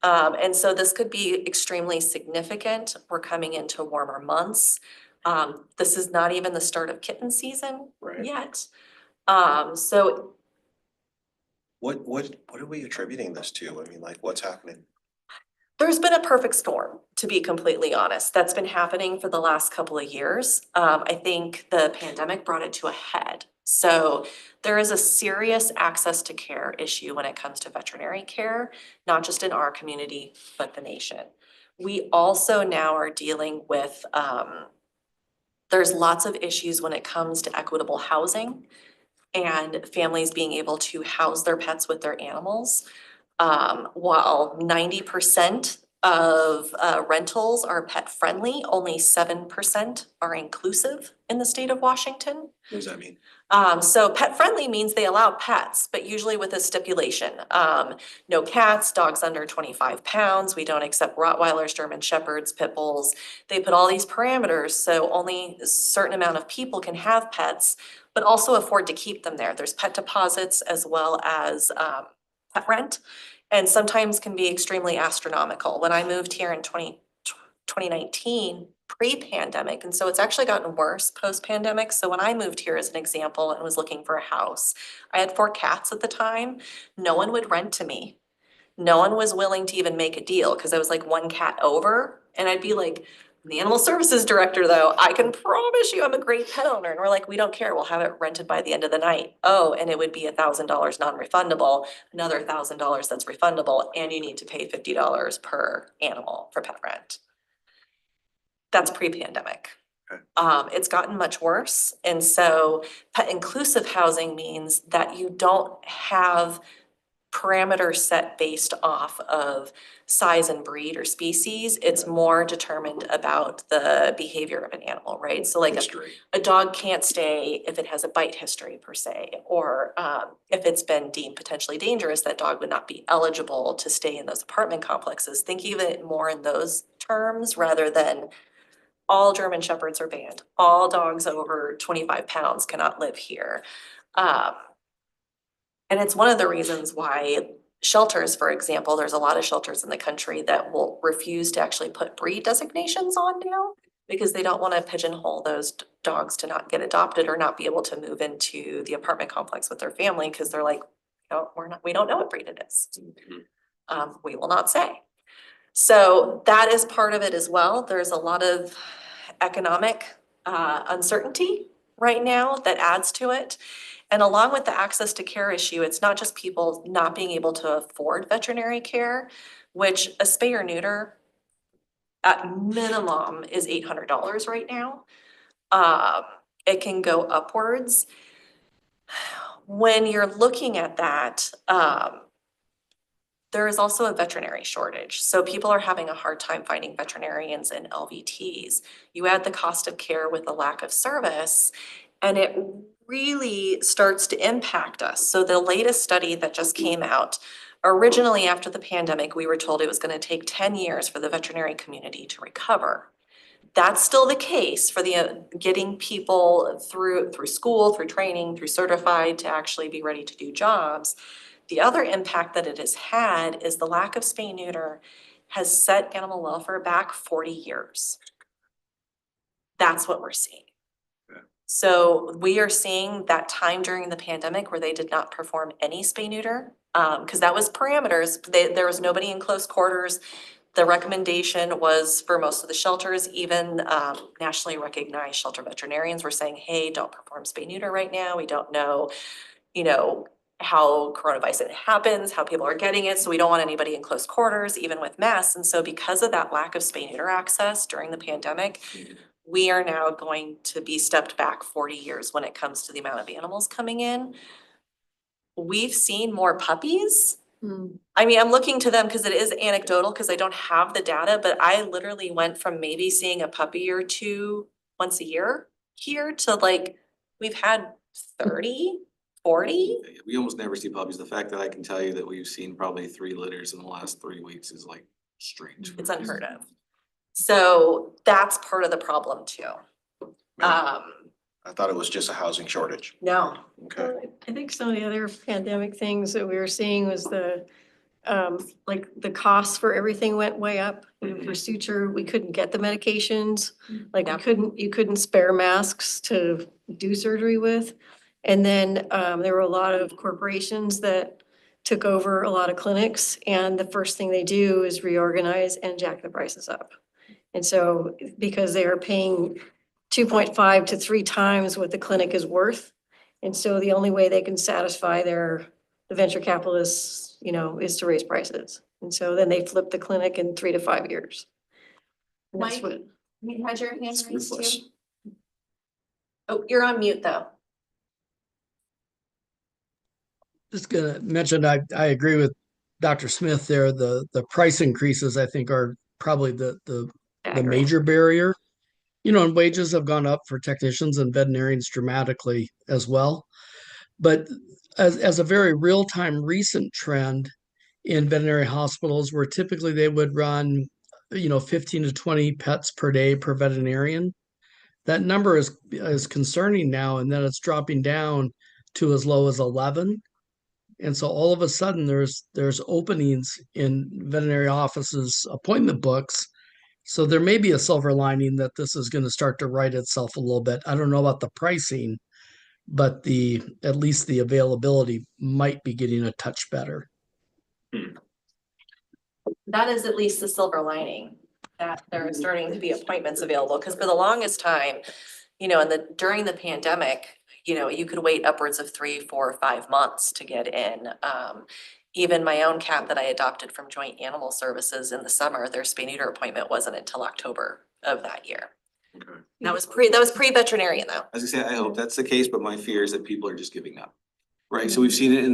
And so this could be extremely significant. We're coming into warmer months. This is not even the start of kitten season yet. So What are we attributing this to? I mean, like, what's happening? there's been a perfect storm, to be completely honest, that's been happening for the last couple of years. I think the pandemic brought it to a head. So there is a serious access to care issue when it comes to veterinary care, not just in our community, but the nation. We also now are dealing with, there's lots of issues when it comes to equitable housing and families being able to house their pets with their animals. While 90% of rentals are pet friendly, only 7% are inclusive in the state of Washington. What does that mean? So pet friendly means they allow pets, but usually with a stipulation. No cats, dogs under 25 pounds. We don't accept Rottweilers, German Shepherds, Pit Bulls. They put all these parameters, so only a certain amount of people can have pets, but also afford to keep them there. There's pet deposits as well as pet rent, and sometimes can be extremely astronomical. When I moved here in 2019, pre-pandemic, and so it's actually gotten worse post-pandemic. So when I moved here as an example and was looking for a house, I had 4 cats at the time. No one would rent to me. No one was willing to even make a deal because I was like 1 cat over, and I'd be like, the animal services director though, I can promise you I'm a great pet owner. And we're like, we don't care, we'll have it rented by the end of the night. Oh, and it would be $1,000 non-refundable, another $1,000 that's refundable, and you need to pay $50 per animal for pet rent. That's pre-pandemic. Okay. It's gotten much worse. And so pet inclusive housing means that you don't have parameters set based off of size and breed or species. It's more determined about the behavior of an animal, right? So like History. a dog can't stay if it has a bite history per se, or if it's been deemed potentially dangerous, that dog would not be eligible to stay in those apartment complexes. Think of it more in those terms rather than all German Shepherds are banned. All dogs over 25 pounds cannot live here. And it's one of the reasons why shelters, for example, there's a lot of shelters in the country that will refuse to actually put breed designations on now because they don't want to pigeonhole those dogs to not get adopted or not be able to move into the apartment complex with their family because they're like, no, we don't know what breed it is. We will not say. So that is part of it as well. There's a lot of economic uncertainty right now that adds to it. And along with the access to care issue, it's not just people not being able to afford veterinary care, which a spay or neuter at minimum is $800 right now. It can go upwards. When you're looking at that, there is also a veterinary shortage. So people are having a hard time finding veterinarians and LVTs. You add the cost of care with the lack of service, and it really starts to impact us. So the latest study that just came out Originally, after the pandemic, we were told it was gonna take 10 years for the veterinary community to recover. That's still the case for the getting people through school, through training, through certified to actually be ready to do jobs. The other impact that it has had is the lack of spay neuter has set animal welfare back 40 years. That's what we're seeing. Yeah. So we are seeing that time during the pandemic where they did not perform any spay neuter, because that was parameters. There was nobody in close quarters. The recommendation was for most of the shelters, even nationally recognized shelter veterinarians were saying, hey, don't perform spay neuter right now. We don't know, how coronavirus happens, how people are getting it. So we don't want anybody in close quarters, even with masks. And so because of that lack of spay neuter access during the pandemic, we are now going to be stepped back 40 years when it comes to the amount of animals coming in. We've seen more puppies. I mean, I'm looking to them because it is anecdotal because I don't have the data, but I literally went from maybe seeing a puppy or two once a year here to like, we've had 30, 40. We almost never see puppies. The fact that I can tell you that we've seen probably 3 litters in the last 3 weeks is like strange. It's unheard of. So that's part of the problem too. I thought it was just a housing shortage. No. Okay. I think some of the other pandemic things that we were seeing was like the costs for everything went way up. For suture, we couldn't get the medications, like you couldn't spare masks to do surgery with. And then there were a lot of corporations that took over a lot of clinics, and the first thing they do is reorganize and jack the prices up. And so because they are paying 2.5 to 3 times what the clinic is worth. And so the only way they can satisfy the venture capitalists, is to raise prices. And so then they flip the clinic in 3 to 5 years. And that's Mike? what, You had your hand It's raised ruthless. too? Oh, you're on mute though. Just gonna mention, I agree with Dr. Smith there. The price increases, I think, are probably the major barrier. And wages have gone up for technicians and veterinarians dramatically as well. But as a very real-time recent trend in veterinary hospitals, where typically they would run, 15 to 20 pets per day per veterinarian, that number is concerning now, and then it's dropping down to as low as 11. And so all of a sudden there's openings in veterinary offices appointment books. So there may be a silver lining that this is going to start to right itself a little bit. I don't know about the pricing, but at least the availability might be getting a touch better. That is at least the silver lining, that there are starting to be appointments available, because for the longest time, during the pandemic, you could wait upwards of 3, 4, 5 months to get in. Even my own cat that I adopted from Joint Animal Services in the summer, their spay neuter appointment wasn't until October of that year. Okay. That was pre-veterinarian though. As I say, I hope that's the case, but my fear is that people are just giving up. Right, so we've seen it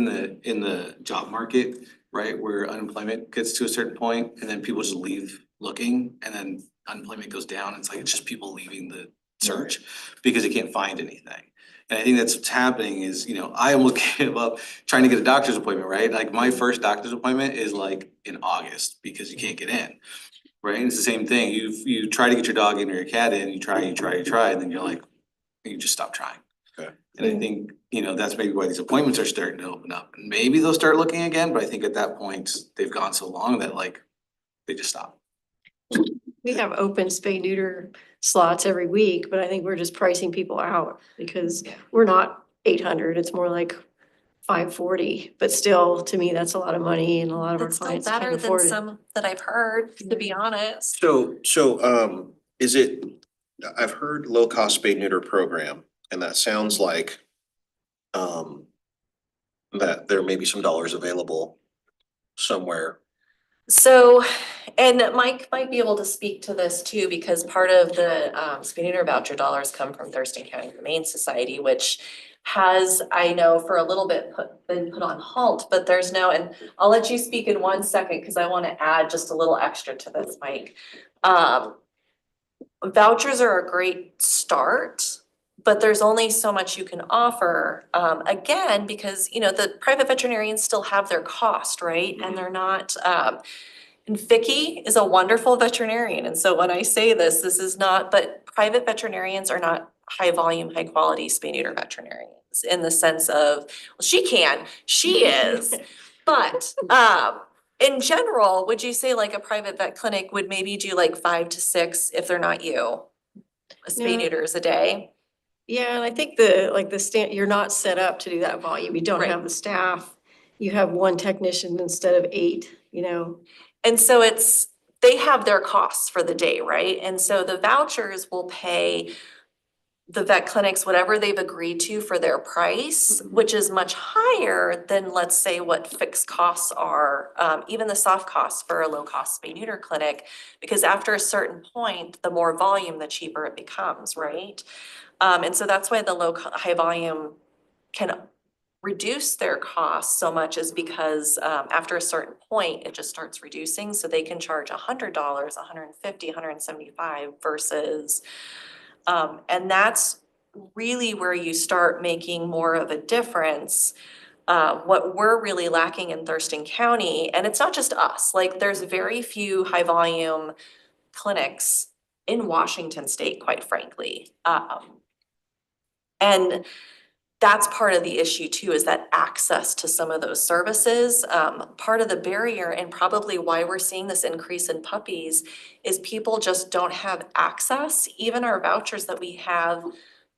in the job market, right, where unemployment gets to a certain point and then people just leave looking and then unemployment goes down. It's like, it's just people leaving the search because they can't find anything. And I think that's what's happening is, I almost gave up trying to get a doctor's appointment, right? Like my first doctor's appointment is like in August because you can't get in. Right, and it's the same thing. You try to get your dog in or your cat in, you try, and then you're like, you just stop trying. Okay. And I think, that's maybe why these appointments are starting to open up. And maybe they'll start looking again, but I think at that point, they've gone so long that like, they just stop. we have open spay neuter slots every week, but I think we're just pricing people out because we're not 800, it's more like 540. But still, to me, that's a lot of money and a lot of our It's still clients can't better than afford it. some that I've heard, to be honest. So is it, I've heard low cost spay neuter program, and that sounds like that there may be some dollars available somewhere. So, and Mike might be able to speak to this too, because part of the spay neuter voucher dollars come from Thurston County Humane Society, which has, I know, for a little bit been put on halt, but there's no, and I'll let you speak in 1 second because I want to add just a little extra to this, Mike. Vouchers are a great start, but there's only so much you can offer, again, because, you know, the private veterinarians still have their cost, right? And they're not, and Vicky is a wonderful veterinarian, and so when I say this, this is not, but private veterinarians are not high volume, high quality spay neuter veterinarians in the sense of, well, she is. But, in general, would you say like a private vet clinic would maybe do like 5 to 6 if they're not you? Spay No. neuters a day? Yeah, and I think you're not set up to do that volume. You don't Right. have the staff. You have one technician instead of 8, you know. And so they have their costs for the day, right? And so the vouchers will pay the vet clinics whatever they've agreed to for their price, which is much higher than, let's say, what fixed costs are, even the soft costs for a low-cost spay neuter clinic, because after a certain point, the more volume, the cheaper it becomes, right? And so that's why the high volume can reduce their costs so much, is because after a certain point, it just starts reducing. So they can charge $100, $150, $175 versus, and that's really where you start making more of a difference. What we're really lacking in Thurston County, and it's not just us, like there's very few high volume clinics in Washington State, quite frankly. And that's part of the issue too, is that access to some of those services. Part of the barrier, and probably why we're seeing this increase in puppies, is people just don't have access. Even our vouchers that we have,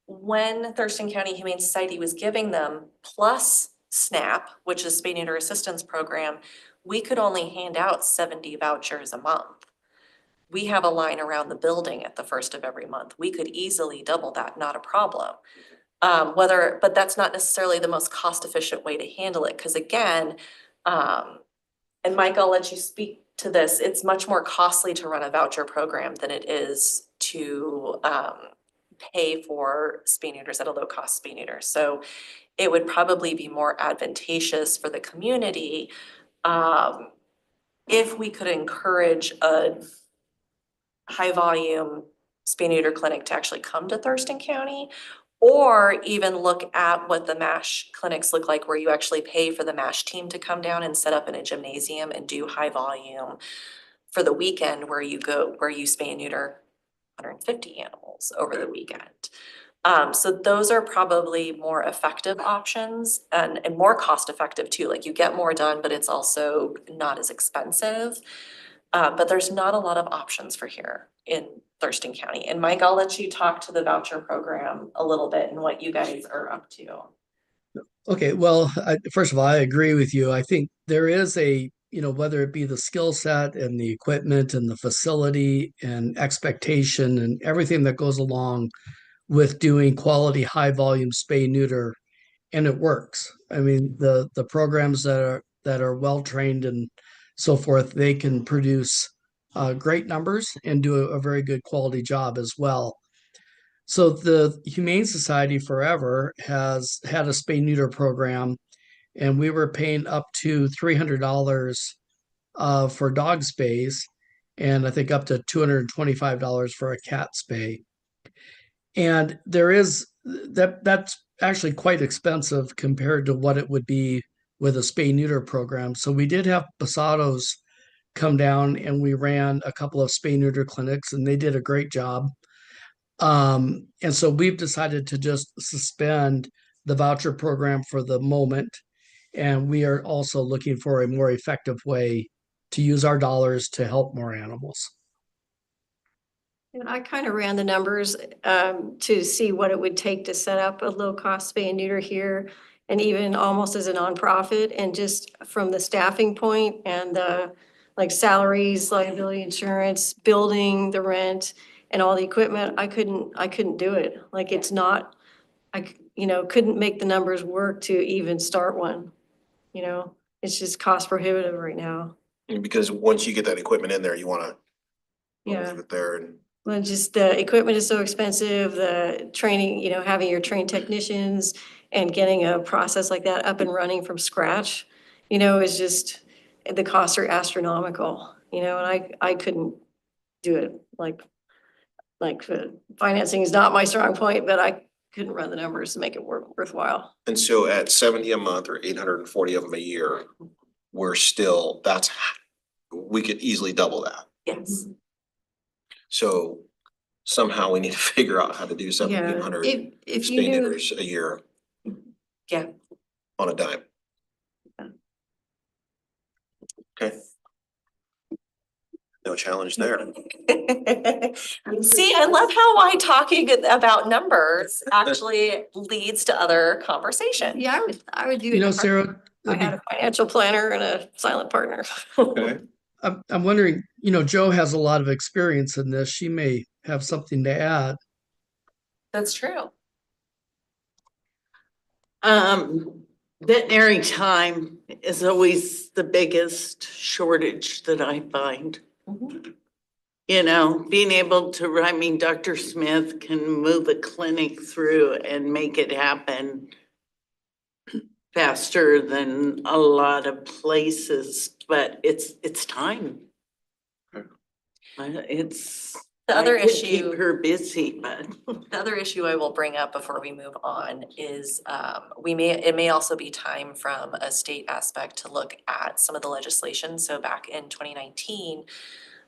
when Thurston County Humane Society was giving them, plus SNAP, which is Spay Neuter Assistance Program, we could only hand out 70 vouchers a month. We have a line around the building at the first of every month. We could easily double that, not a problem. But that's not necessarily the most cost-efficient way to handle it, because again, and Mike, I'll let you speak to this, it's much more costly to run a voucher program than it is to pay for spay neuters at a low-cost spay neuter. So it would probably be more advantageous for the community if we could encourage a high-volume spay neuter clinic to actually come to Thurston County, or even look at what the MASH clinics look like, where you actually pay for the MASH team to come down and set up in a gymnasium and do high volume for the weekend, where you spay and neuter 150 animals over the weekend. So those are probably more effective options and more cost effective too. Like you get more done, but it's also not as expensive. But there's not a lot of options for here in Thurston County. And Mike, I'll let you talk to the voucher program a little bit and what you guys are up to. Okay, well, first of all, I agree with you. I think there is whether it be the skill set and the equipment and the facility and expectation and everything that goes along with doing quality high volume spay neuter, and it works. I mean, the programs that are well trained and so forth, they can produce great numbers and do a very good quality job as well. So the Humane Society forever has had a spay neuter program, and we were paying up to $300 for dog spays, and I think up to $225 for a cat spay. And that's actually quite expensive compared to what it would be with a spay neuter program. So we did have Basados come down, and we ran a couple of spay neuter clinics, and they did a great job. And so we've decided to just suspend the voucher program for the moment. And we are also looking for a more effective way to use our dollars to help more animals. And I kind of ran the numbers to see what it would take to set up a low-cost spay and neuter here, and even almost as a nonprofit, and just from the staffing point and like salaries, liability insurance, building, the rent, and all the equipment, I couldn't do it. Like it's not, couldn't make the numbers work to even start one. It's just cost prohibitive right now. Because once you get that equipment in there, you wanna Yeah. leave it there and. Well, just the equipment is so expensive, the training, having your trained technicians and getting a process like that up and running from scratch, is just, the costs are astronomical, and I couldn't do it. Like financing is not my strong point, but couldn't run the numbers to make it worthwhile. And so at 70 a month or 840 of them a year, we're still, we could easily double that. Yes. So somehow we need to figure out how to do Yeah, 1,700 if spay you knew, neuters a year. Yeah. On a dime. Okay. No challenge there. See, I love how why talking about numbers actually leads to other conversation. yeah, I would do it. You know, if Sarah, I that'd be- had a financial planner and a silent partner. Okay. I'm wondering, you know, Joe has a lot of experience in this. She may have something to add. That's true. Veterinary time is always the biggest shortage that I find. You know, being able to, I mean, Dr. Smith can move a clinic through and make it happen faster than a lot of places, but it's time. It's. The other I could issue. Keep her busy, but. The other issue I will bring up before we move on is it may also be time from a state aspect to look at some of the legislation. So back in 2019,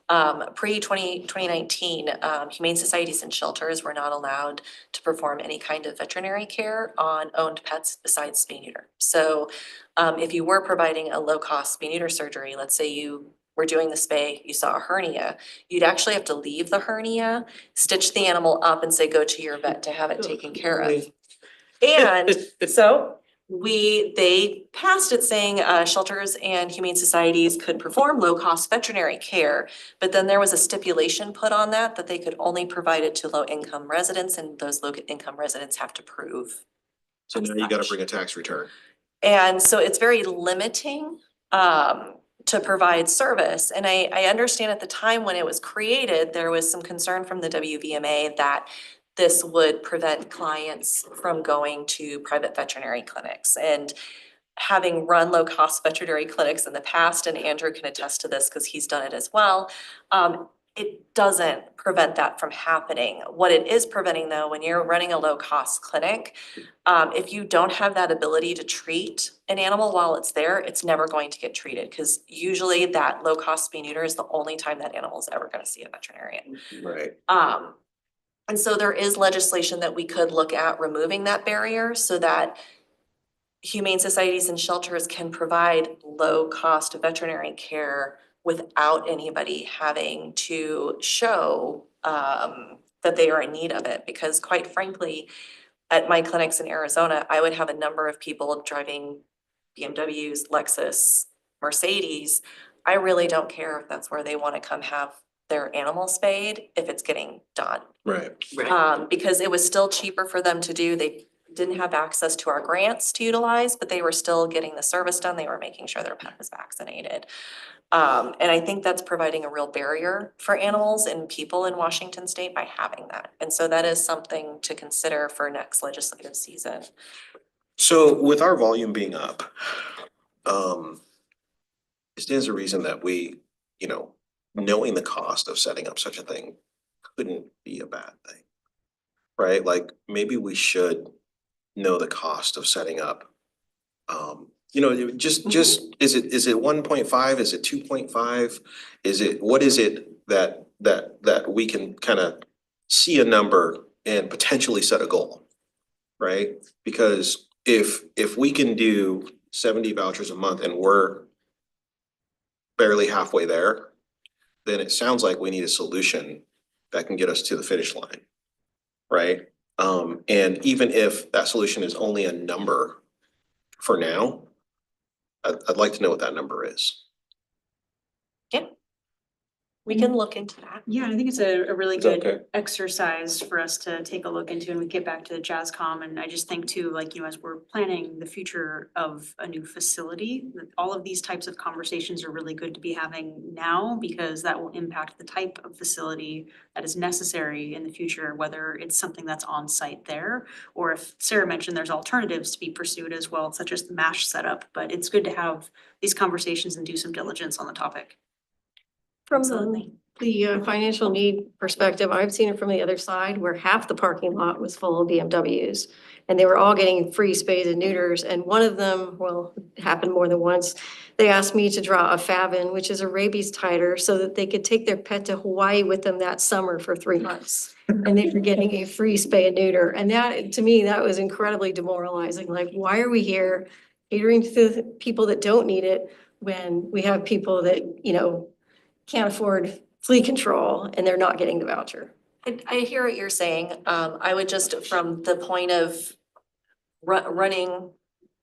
pre-2019, humane societies and shelters were not allowed to perform any kind of veterinary care on owned pets besides spay neuter. So if you were providing a low-cost spay neuter surgery, let's say you were doing the spay, you saw a hernia, you'd actually have to leave the hernia, stitch the animal up and say, go to your vet to have it taken care of. And so they passed it saying shelters and humane societies could perform low-cost veterinary care, but then there was a stipulation put on that they could only provide it to low-income residents, and those low-income residents have to prove. So now you gotta bring a tax return. And so it's very limiting to provide service. And I understand at the time when it was created, there was some concern from the WVMA that this would prevent clients from going to private veterinary clinics. And having run low-cost veterinary clinics in the past, and Andrew can attest to this because he's done it as well, it doesn't prevent that from happening. What it is preventing though, when you're running a low-cost clinic, if you don't have that ability to treat an animal while it's there, it's never going to get treated because usually that low-cost spay neuter is the only time that animal is ever going to see a veterinarian. Right. And so there is legislation that we could look at removing that barrier so that humane societies and shelters can provide low-cost veterinary care without anybody having to show that they are in need of it. Because quite frankly, at my clinics in Arizona, I would have a number of people driving BMWs, Lexus, Mercedes. I really don't care if that's where they want to come have their animal spayed, if it's getting done. Right. Because it was still cheaper for them to do. They didn't have access to our grants to utilize, but they were still getting the service done. They were making sure their pet was vaccinated. And I think that's providing a real barrier for animals and people in Washington State by having that. And so that is something to consider for next legislative season. So with our volume being up, it stands a reason that we, you know, knowing the cost of setting up such a thing couldn't be a bad thing. Right? Like maybe we should know the cost of setting up. You know, just is it 1.5? Is it 2.5? Is it, what is it that we can kind of see a number and potentially set a goal? Right? Because if we can do 70 vouchers a month and we're barely halfway there, then it sounds like we need a solution that can get us to the finish line. Right? And even if that solution is only a number for now, I'd like to know what that number is. We can look into that. Yeah, I think it's a really Is that good okay? exercise for us to take a look into, and we get back to the JASCOM. And I just think too, like, you know, as we're planning the future of a new facility, that all of these types of conversations are really good to be having now, because that will impact the type of facility that is necessary in the future, whether it's something that's on site there, or if Sarah mentioned there's alternatives to be pursued as well, such as the MASH setup. But it's good to have these conversations and do some diligence on the topic. From Absolutely. the financial need perspective, I've seen it from the other side where half the parking lot was full of BMWs. And they were all getting free spays and neuters. And one of them, well, it happened more than once. They asked me to draw a FAVN, which is a rabies titer, so that they could take their pet to Hawaii with them that summer for 3 months. And they were getting a free spay and neuter. And that, to me, that was incredibly demoralizing. Like, why are we here catering to the people that don't need it when we have people that, can't afford flea control and they're not getting the voucher? I hear what you're saying. I would just, from the point of running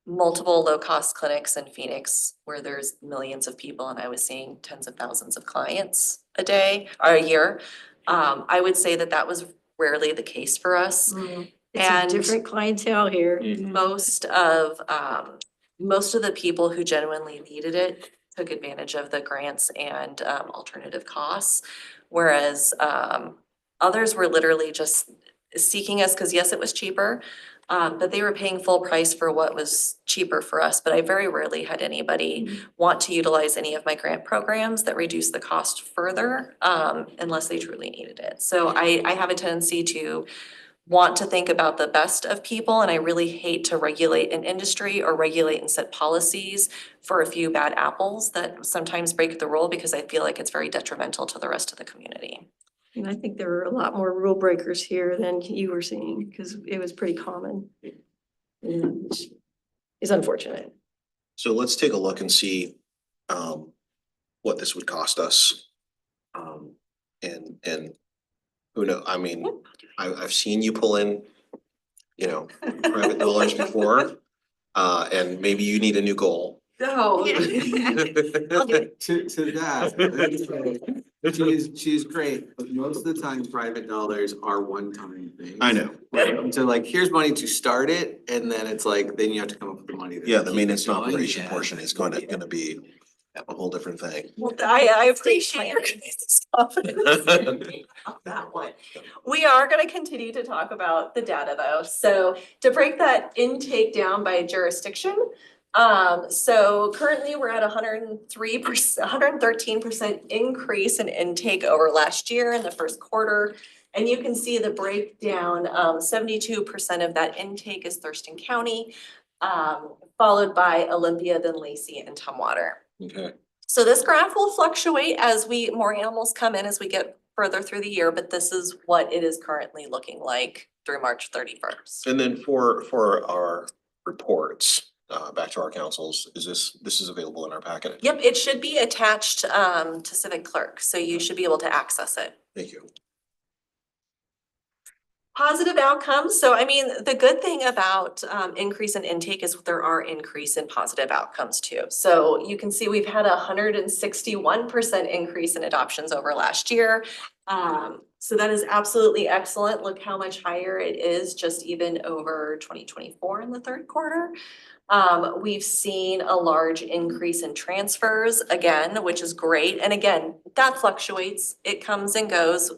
multiple low-cost clinics in Phoenix where there's millions of people and I was seeing tens of thousands of clients a day or a year. I would say that that was rarely the case for us. It's a different clientele here. Most of the people who genuinely needed it took advantage of the grants and alternative costs. Whereas others were literally just seeking us because yes, it was cheaper. But they were paying full price for what was cheaper for us. But I very rarely had anybody want to utilize any of my grant programs that reduce the cost further unless they truly needed it. So I have a tendency to want to think about the best of people, and I really hate to regulate an industry or regulate and set policies for a few bad apples that sometimes break the rule because I feel like it's very detrimental to the rest of the community. And I think there were a lot more rule breakers here than you were seeing, because it was pretty common. Which is unfortunate. So let's take a look and see what this would cost us. And who knows, I mean, I've seen you pull in, private dollars before. And maybe you need a new goal. No. To that, she's great, but most of the time private dollars are one-time things. I know. Right, so like, here's money to start it, and then it's like, then you have to come up with the money. to Yeah, the keep maintenance it and going. operation Yeah. portion is gonna be a whole different thing. Well, I appreciate your guys' confidence on that one. We are gonna continue to talk about the data though. So to break that intake down by jurisdiction, so currently we're at 113% increase in intake over last year in the first quarter. And you can see the breakdown, 72% of that intake is Thurston County, followed by Olympia, then Lacey and Tumwater. Okay. So this graph will fluctuate as more animals come in as we get further through the year, but this is what it is currently looking like through March 31st. And then for our reports, back to our councils, this is available in our packet? Yep, it should be attached to Civic Clerk, so you should be able to access it. Thank you. Positive outcomes. So I mean, the good thing about increase in intake is there are increase in positive outcomes too. So you can see we've had 161% increase in adoptions over last year. So that is absolutely excellent. Look how much higher it is just even over 2024 in the third quarter. We've seen a large increase in transfers again, which is great. And again, that fluctuates. It comes and goes.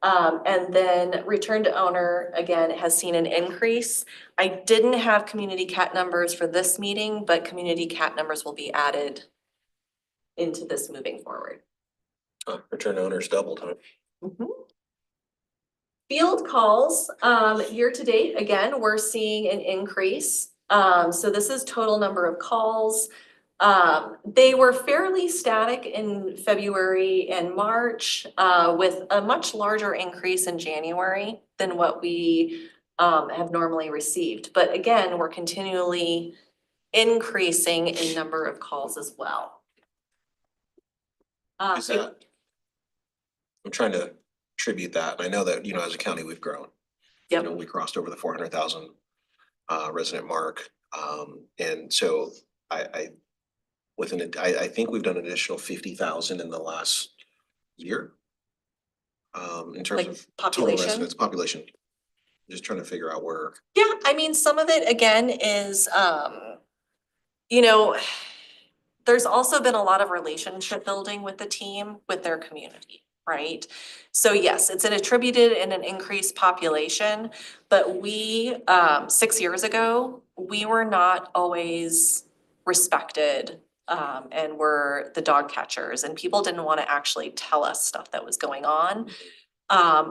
And then return to owner, again, has seen an increase. I didn't have community cat numbers for this meeting, but community cat numbers will be added into this moving forward. Return to owners doubled, huh? Field calls, year to date, again, we're seeing an increase. So this is total number of calls. They were fairly static in February and March, with a much larger increase in January than what we have normally received. But again, we're continually increasing in number of calls as well. Is that? I'm trying to attribute that. I know that, as a county, we've grown. Yep. We crossed over the 400,000 resident mark. And so I think we've done an additional 50,000 in the last year. In terms Like of total population? residents, population. Just trying to figure out where. Yeah, I mean, some of it again is, there's also been a lot of relationship building with the team, with their community, right? So yes, it's attributed in an increased population, but we, 6 years ago, we were not always respected and were the dog catchers, and people didn't want to actually tell us stuff that was going on.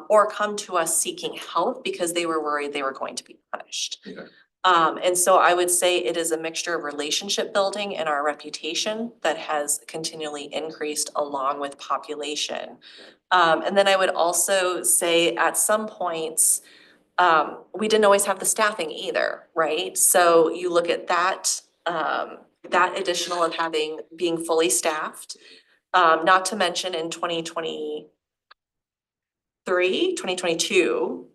Or come to us seeking help because they were worried they were going to be punished. Okay. And so I would say it is a mixture of relationship building and our reputation that has continually increased along with population. And then I would also say at some points, we didn't always have the staffing either, right? So you look at that, that additional of being fully staffed. Not to mention in 2022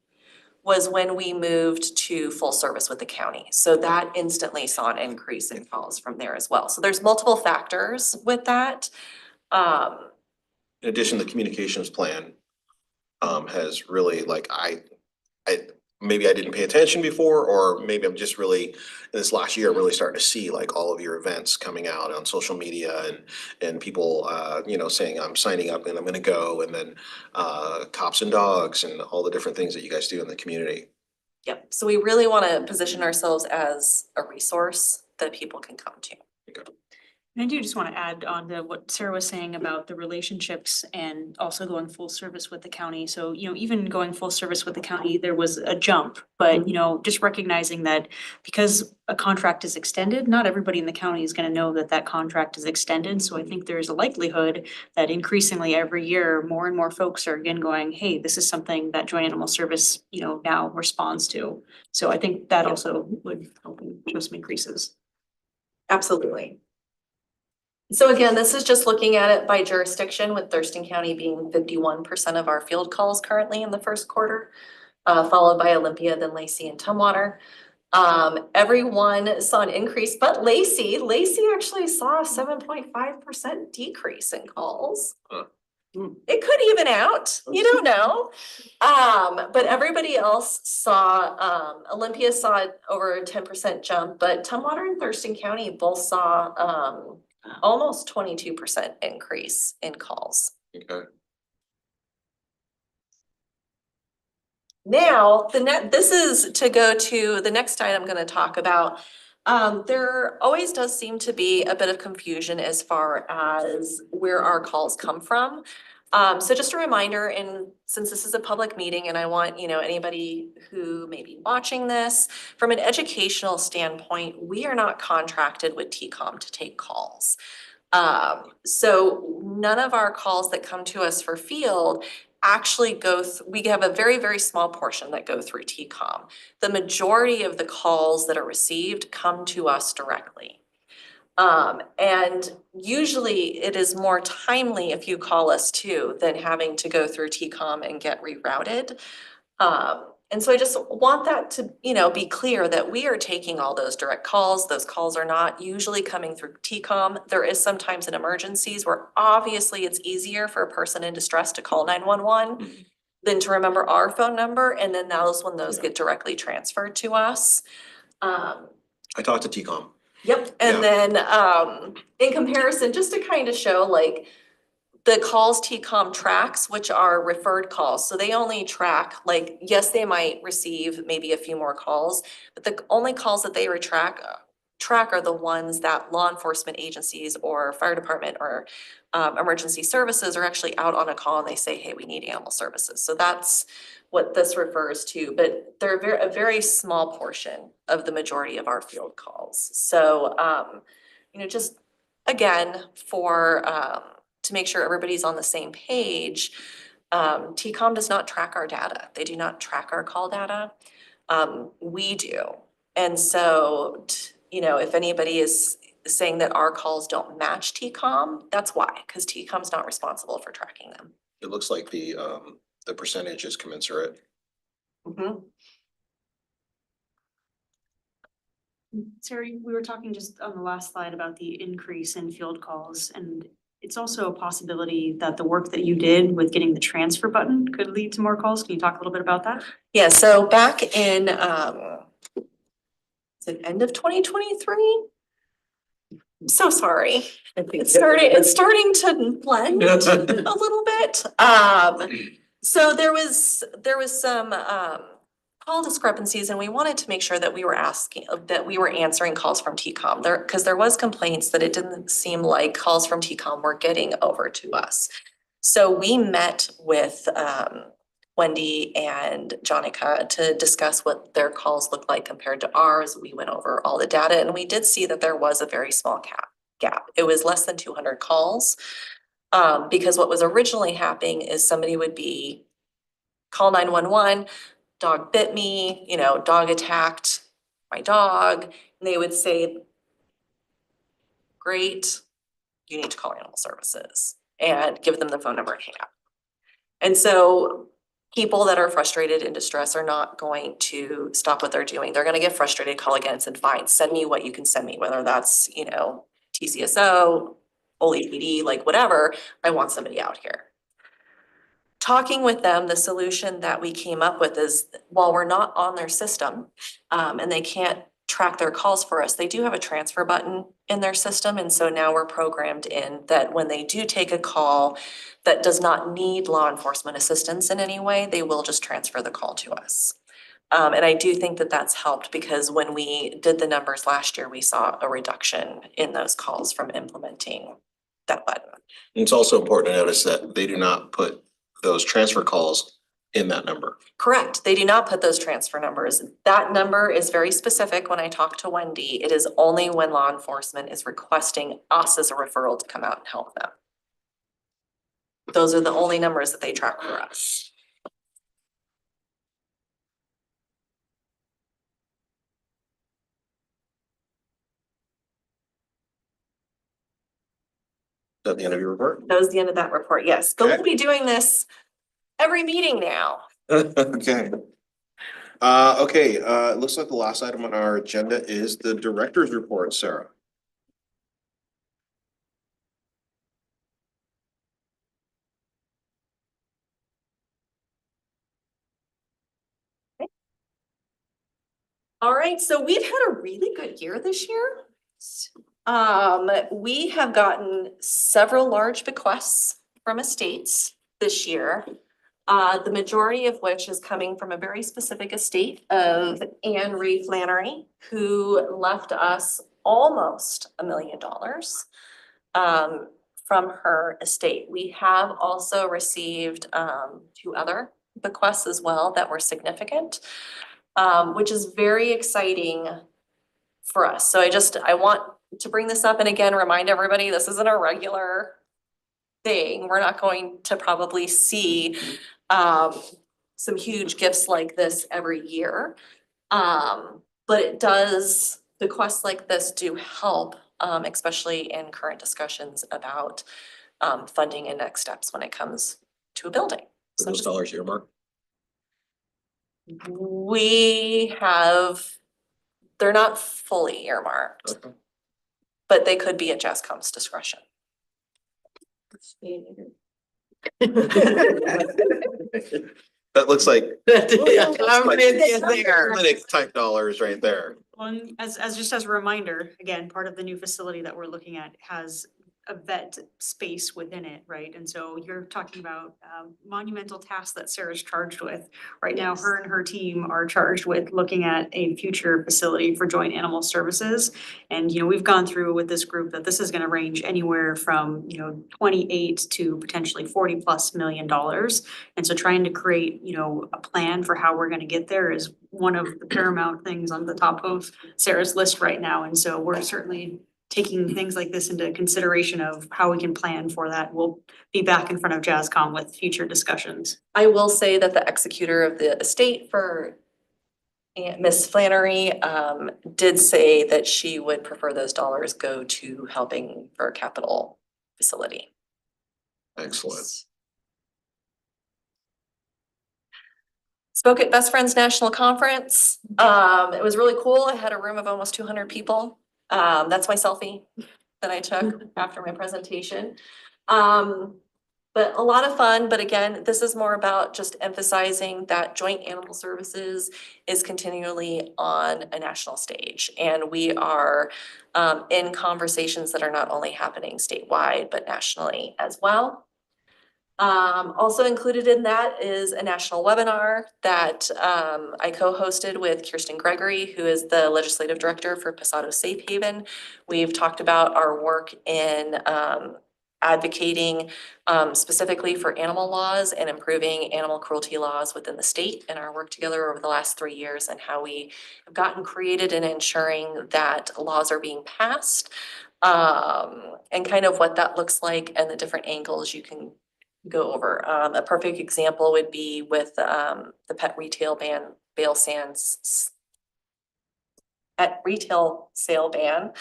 was when we moved to full service with the county. So that instantly saw an increase in calls from there as well. So there's multiple factors with that. In addition, the communications plan has really like maybe I didn't pay attention before, or maybe I'm just really in this last year, I'm really starting to see like all of your events coming out on social media and people saying I'm signing up and I'm gonna go, and then cops and dogs and all the different things that you guys do in the community. Yep. So we really want to position ourselves as a resource that people can come to. And I do just want to add on to what Sarah was saying about the relationships and also going full service with the county. So, even going full service with the county, there was a jump, but, just recognizing that because a contract is extended, not everybody in the county is going to know that that contract is extended. So I think there's a likelihood that increasingly every year, more and more folks are again going, hey, this is something that Joint Animal Service, now responds to. So I think that also would help show some increases. Absolutely. So again, this is just looking at it by jurisdiction, with Thurston County being 51% of our field calls currently in the first quarter, followed by Olympia, then Lacey and Tumwater. Everyone saw an increase, but Lacey actually saw a 7.5% decrease in calls. It could even out, you don't know. But everybody else saw, Olympia saw over a 10% jump, but Tumwater and Thurston County both saw almost 22% increase in calls. Okay. Now, this is to go to the next item I'm gonna talk about. There always does seem to be a bit of confusion as far as where our calls come from. So just a reminder, and since this is a public meeting and I want, anybody who may be watching this, from an educational standpoint, we are not contracted with TCOM to take calls. So none of our calls that come to us for field actually we have a very, very small portion that go through TCOM. The majority of the calls that are received come to us directly. And usually it is more timely if you call us too than having to go through TCOM and get rerouted. And so I just want that to, be clear that we are taking all those direct calls. Those calls are not usually coming through TCOM. There is sometimes in emergencies where obviously it's easier for a person in distress to call 911 than to remember our phone number. And then those get directly transferred to us. I talked to TCOM. Yep. And then in comparison, just to kind of show like the calls TCOM tracks, which are referred calls. So they only track, like, yes, they might receive maybe a few more calls, but the only calls that they track are the ones that law enforcement agencies or fire department or emergency services are actually out on a call and they say, hey, we need animal services. So that's what this refers to, but they're a very small portion of the majority of our field calls. So, just again, to make sure everybody's on the same page, TCOM does not track our data. They do not track our call data. We do. And so, if anybody is saying that our calls don't match TCOM, that's why, because TCOM's not responsible for tracking them. It looks like the percentage is commensurate. Mm-hmm. Sarah, we were talking just on the last slide about the increase in field calls, and it's also a possibility that the work that you did with getting the transfer button could lead to more calls. Can you talk a little bit about that? Yeah, so back in, is it end of 2023? I'm so sorry. It's starting to blend a little bit. So there was some call discrepancies and we wanted to make sure that we were answering calls from TCOM there, because there was complaints that it didn't seem like calls from TCOM were getting over to us. So we met with Wendy and Jonica to discuss what their calls look like compared to ours. We went over all the data and we did see that there was a very small gap. It was less than 200 calls. Because what was originally happening is somebody would be call 911, dog bit me, you know, dog attacked my dog. And they would say, great, you need to call animal services and give them the phone number and hang up. And so people that are frustrated and distressed are not going to stop what they're doing. They're gonna get frustrated, call again and say, fine, send me what you can send me, whether that's, you know, TCSO, OLEPD, like whatever, I want somebody out here. Talking with them, the solution that we came up with is while we're not on their system, and they can't track their calls for us, they do have a transfer button in their system. And so now we're programmed in that when they do take a call that does not need law enforcement assistance in any way, they will just transfer the call to us. And I do think that that's helped because when we did the numbers last year, we saw a reduction in those calls from implementing that button. And it's also important to notice that they do not put those transfer calls in that number. Correct. They do not put those transfer numbers. That number is very specific. When I talk to Wendy, it is only when law enforcement is requesting us as a referral to come out and help them. Those are the only numbers that they track for us. Is that the end of your report? That was the end of that report, yes. But Okay. we'll be doing this every meeting now. Okay. It looks like the last item on our agenda is the director's report, Sarah. All right, so we've had a really good year this year. We have gotten several large bequests from estates this year. The majority of which is coming from a very specific estate of Anne Ree Flannery, who left us almost $1 million from her estate. We have also received 2 other bequests as well that were significant, which is very exciting for us. So I want to bring this up and again, remind everybody, this isn't a regular thing. We're not going to probably see some huge gifts like this every year. But it does, bequests like this do help, especially in current discussions about funding and next steps when it comes to a building. For So those dollars earmarked. they're not fully earmarked, Okay. but they could be at JASCOM's discretion. That looks like I'm with you there. clinic type dollars right there. One, as just as a reminder, again, part of the new facility that we're looking at has a vet space within it, right? And so you're talking about monumental tasks that Sarah's charged with. Right now, Yes. her and her team are charged with looking at a future facility for joint animal services. And, you know, we've gone through with this group that this is gonna range anywhere from, you know, 28 to potentially $40+ million. And so trying to create, you know, a plan for how we're gonna get there is one of the paramount things on the top of Sarah's list right now. And so we're certainly taking things like this into consideration of how we can plan for that. We'll be back in front of JASCOM with future discussions. I will say that the executor of the estate for Miss Flannery did say that she would prefer those dollars go to helping for a capital facility. Excellent. Spoke at Best Friends National Conference. It was really cool. I had a room of almost 200 people. That's my selfie that I took after my presentation. But a lot of fun, but again, this is more about just emphasizing that joint animal services is continually on a national stage. And we are in conversations that are not only happening statewide, but nationally as well. Also included in that is a national webinar that I co-hosted with Kirsten Gregory, who is the legislative director for Pasado Safe Haven. We've talked about our work in advocating specifically for animal laws and improving animal cruelty laws within the state, and our work together over the last 3 years, and how we have gotten created in ensuring that laws are being passed, and kind of what that looks like and the different angles you can go over. A perfect example would be with the pet retail ban, bail sans at retail sale ban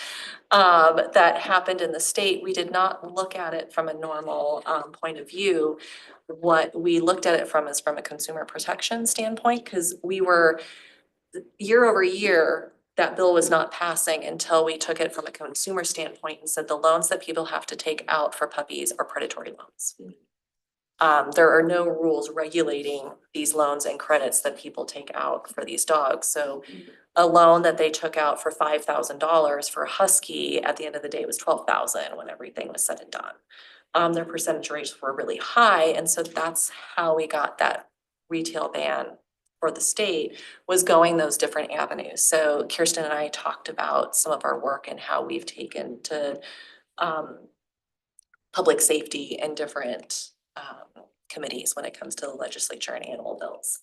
that happened in the state. We did not look at it from a normal point of view. What we looked at it from is from a consumer protection standpoint, because we were year over year, that bill was not passing until we took it from a consumer standpoint and said the loans that people have to take out for puppies are predatory loans. There are no rules regulating these loans and credits that people take out for these dogs. So a loan that they took out for $5,000 for a husky at the end of the day was $12,000 when everything was said and done. Their percentage rates were really high, and so that's how we got that retail ban for the state, was going those different avenues. So Kirsten and I talked about some of our work and how we've taken to public safety and different committees when it comes to the legislature and animal bills.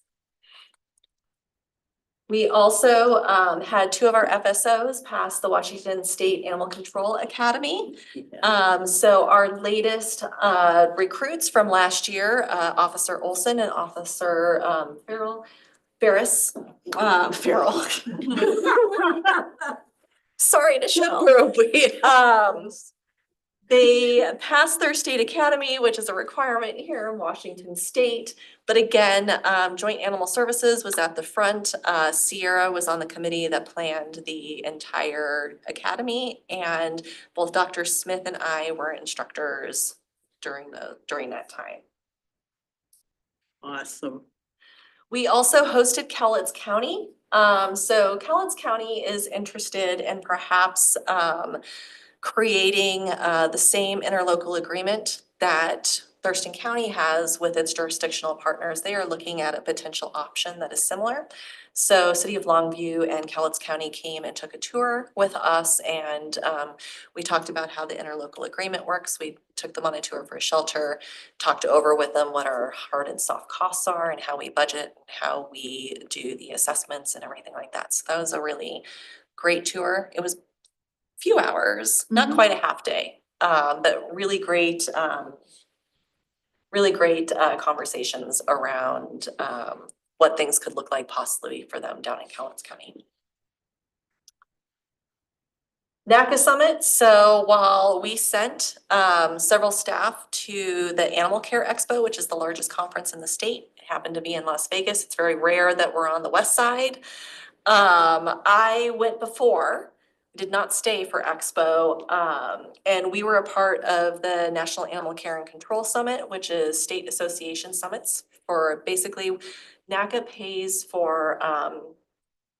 We also had 2 of our FSOs pass the Washington State Animal Control Academy. So our latest recruits from last year, Officer Olson and Officer Ferris. Sorry, Nichelle. They passed their state academy, which is a requirement here in Washington State. But again, Joint Animal Services was at the front. Sierra was on the committee that planned the entire academy, and both Dr. Smith and I were instructors during that time. Awesome. We also hosted Cowlitz County. So Cowlitz County is interested in perhaps creating the same interlocal agreement that Thurston County has with its jurisdictional partners. They are looking at a potential option that is similar. So City of Longview and Cowlitz County came and took a tour with us, and we talked about how the interlocal agreement works. We took them on a tour for a shelter, talked over with them what our hard and soft costs are and how we budget, and how we do the assessments and everything like that. So that was a really great tour. It was few hours, not quite a half day, but really great conversations around what things could look like possibly for them down in Cowlitz County. NACA Summit. So while we sent several staff to the Animal Care Expo, which is the largest conference in the state, it happened to be in Las Vegas. It's very rare that we're on the west side. I went before. Did not stay for Expo, and we were a part of the National Animal Care and Control Summit, which is state association summits for basically NACA pays for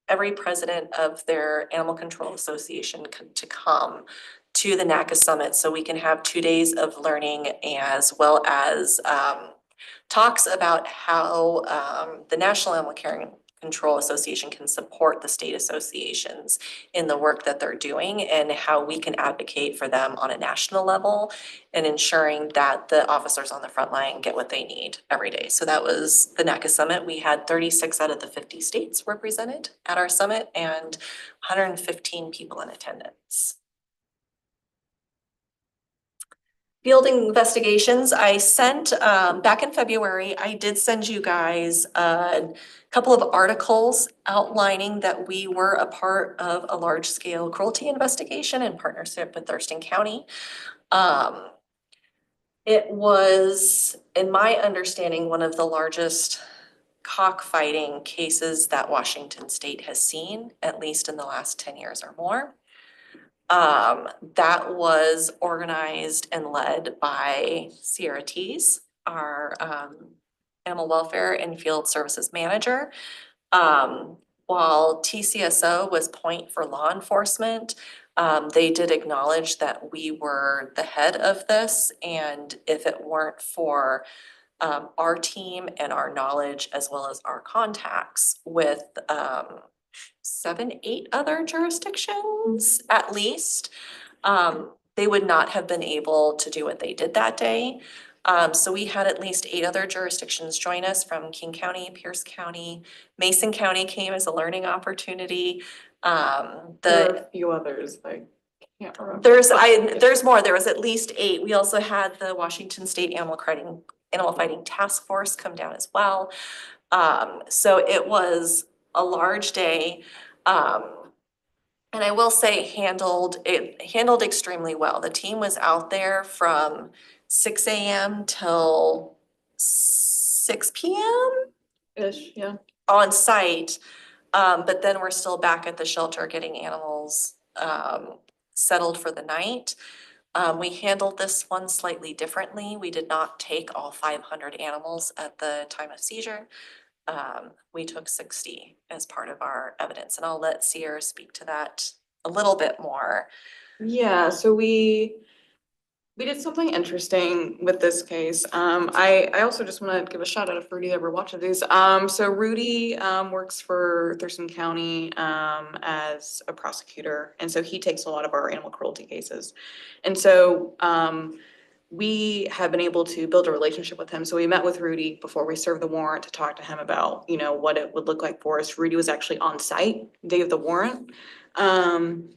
every president of their animal control association to come to the NACA Summit, so we can have 2 days of learning as well as talks about how the National Animal Care and Control Association can support the state associations in the work that they're doing, and how we can advocate for them on a national level and ensuring that the officers on the front line get what they need every day. So that was the NACA Summit. We had 36 out of the 50 states represented at our summit and 115 people in attendance. Field investigations, I sent, back in February, I did send you guys a couple of articles outlining that we were a part of a large-scale cruelty investigation in partnership with Thurston County. It was, in my understanding, one of the largest cockfighting cases that Washington State has seen, at least in the last 10 years or more. That was organized and led by Sierra Tees, our animal welfare and field services manager. While TCSO was point for law enforcement, They did acknowledge that we were the head of this, and if it weren't for our team and our knowledge as well as our contacts with 7, 8 other jurisdictions at least, they would not have been able to do what they did that day. So we had at least 8 other jurisdictions join us from King County, Pierce County, Mason County came as a learning opportunity. There are a few others, like, can't remember. There's more, there was at least 8. We also had the Washington State Animal Fighting Task Force come down as well. So it was a large day. And I will say handled extremely well. The team was out there from 6 AM till 6 PM Ish, yeah. on site. But then we're still back at the shelter getting animals settled for the night. We handled this one slightly differently. We did not take all 500 animals at the time of seizure. We took 60 as part of our evidence, and I'll let Sierra speak to that a little bit more. Yeah, so we did something interesting with this case. I also just wanna give a shout out if Rudy ever watches these. So Rudy, works for Thurston County, as a prosecutor, and so he takes a lot of our animal cruelty cases. And so, we have been able to build a relationship with him. So we met with Rudy before we served the warrant to talk to him about, you know, what it would look like for us. Rudy was actually on site, day of the warrant. And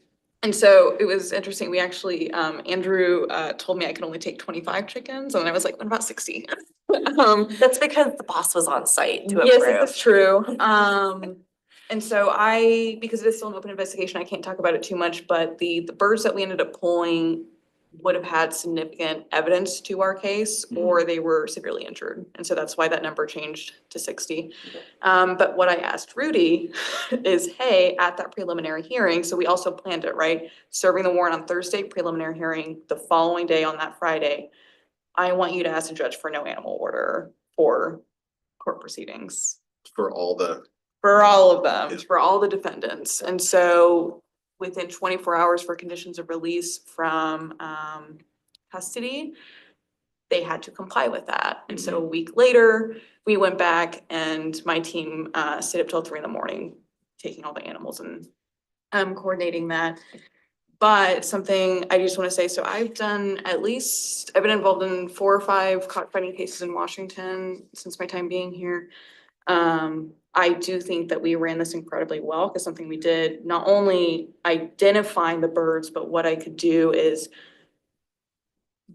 so it was interesting. We actually, Andrew, told me I could only take 25 chickens, and I was like, what about 60? That's because the boss was on site to Yes, approve. that's true. And so because it is still an open investigation, I can't talk about it too much, but the birds that we ended up pulling would have had significant evidence to our case, or they were severely injured. And so that's why that number changed to 60. But what I asked Rudy is, hey, at that preliminary hearing, so we also planned it, right? Serving the warrant on Thursday, preliminary hearing the following day on that Friday. I want you to ask the judge for no animal order for court proceedings. For all the, For all of them, Yes. for all the defendants. And so within 24 hours for conditions of release from custody, they had to comply with that. And so a week later, we went back and my team stayed up till 3 AM, taking all the animals and coordinating that. But something I just want to say, so I've been involved in 4 or 5 cockfighting cases in Washington since my time being here. I do think that we ran this incredibly well, because something we did, not only identifying the birds, but what I could do is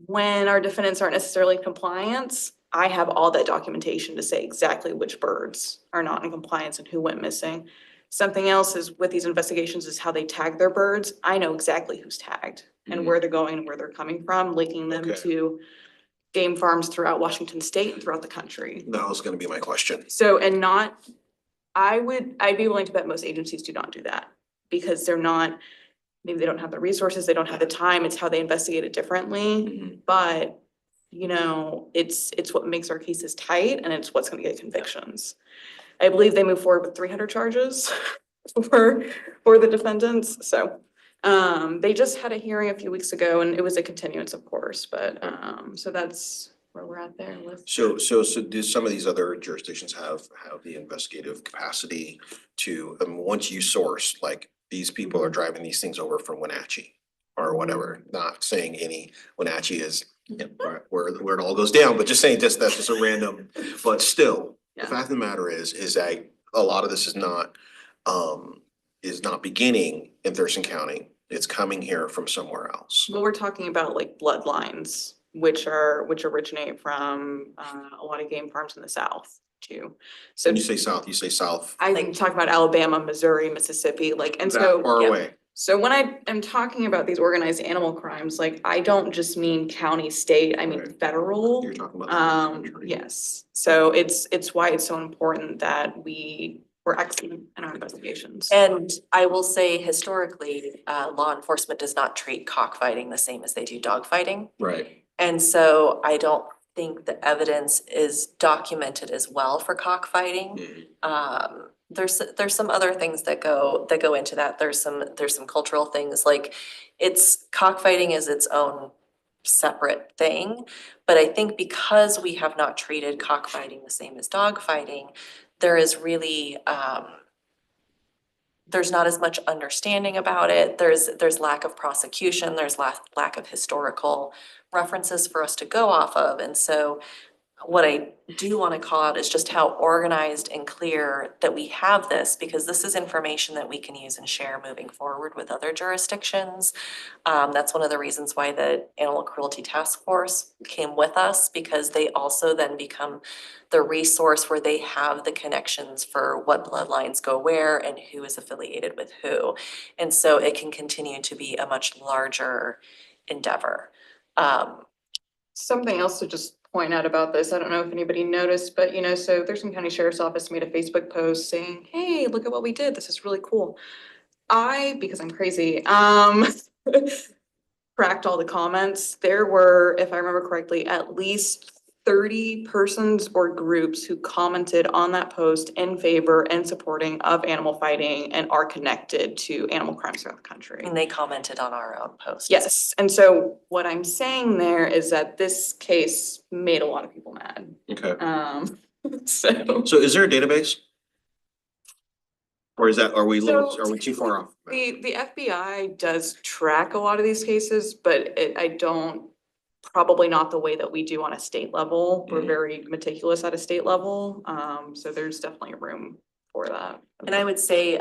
when our defendants aren't necessarily in compliance, I have all that documentation to say exactly which birds are not in compliance and who went missing. Something else is with these investigations is how they tag their birds. I know exactly who's tagged and where they're going and where they're coming from, linking them Okay. to game farms throughout Washington State and throughout the country. that was gonna be my question. So, I'd be willing to bet most agencies do not do that, because maybe they don't have the resources, they don't have the time, it's how they investigate it differently. But, you know, it's what makes our cases tight, and it's what's gonna get convictions. I believe they moved forward with 300 charges for the defendants, so. They just had a hearing a few weeks ago, and it was a continuance, of course, but, so that's where we're at there with. So do some of these other jurisdictions have the investigative capacity to, once you source, like, these people are driving these things over from Wenatchee or whatever, not saying any Wenatchee is where it all goes down, but just saying that's just a random, but still, the Yeah. fact of the matter is that a lot of this is not beginning in Thurston County. It's coming here from somewhere else. Well, we're talking about like bloodlines, which originate from a lot of game farms in the South too. So When you say south, you say south, I'm talking about Alabama, Missouri, Mississippi, like, and that so. far yeah. away. So when I am talking about these organized animal crimes, like, I don't just mean county, state, I mean Right. federal. You're talking about the whole country. Yes, so it's why it's so important that we're excellent in our investigations. And I will say historically, law enforcement does not treat cockfighting the same as they do dogfighting. Right. And so I don't think the evidence is documented as well for cockfighting. there's some other things that go into that. There's some cultural things, like cockfighting is its own separate thing. But I think because we have not treated cockfighting the same as dogfighting, there is really, there's not as much understanding about it. There's lack of prosecution, there's lack of historical references for us to go off of. And so what I do want to call out is just how organized and clear that we have this, because this is information that we can use and share moving forward with other jurisdictions. That's one of the reasons why the Animal Cruelty Task Force came with us, because they also then become the resource where they have the connections for what bloodlines go where and who is affiliated with who. And so it can continue to be a much larger endeavor. Something else to just point out about this, I don't know if anybody noticed, but so Thurston County Sheriff's Office made a Facebook post saying, hey, look at what we did. This is really cool. Because I'm crazy, cracked all the comments. There were, if I remember correctly, at least 30 persons or groups who commented on that post in favor and supporting of animal fighting and are connected to animal crimes throughout the country. And they commented on our own post. Yes, and so what I'm saying there is that this case made a lot of people mad. Okay. So So is there a database? Or are we So- are we too far off? the FBI does track a lot of these cases, but I don't, probably not the way that we do on a state level. We're Mhm. very meticulous at a state level, so there's definitely room for that. And I would say,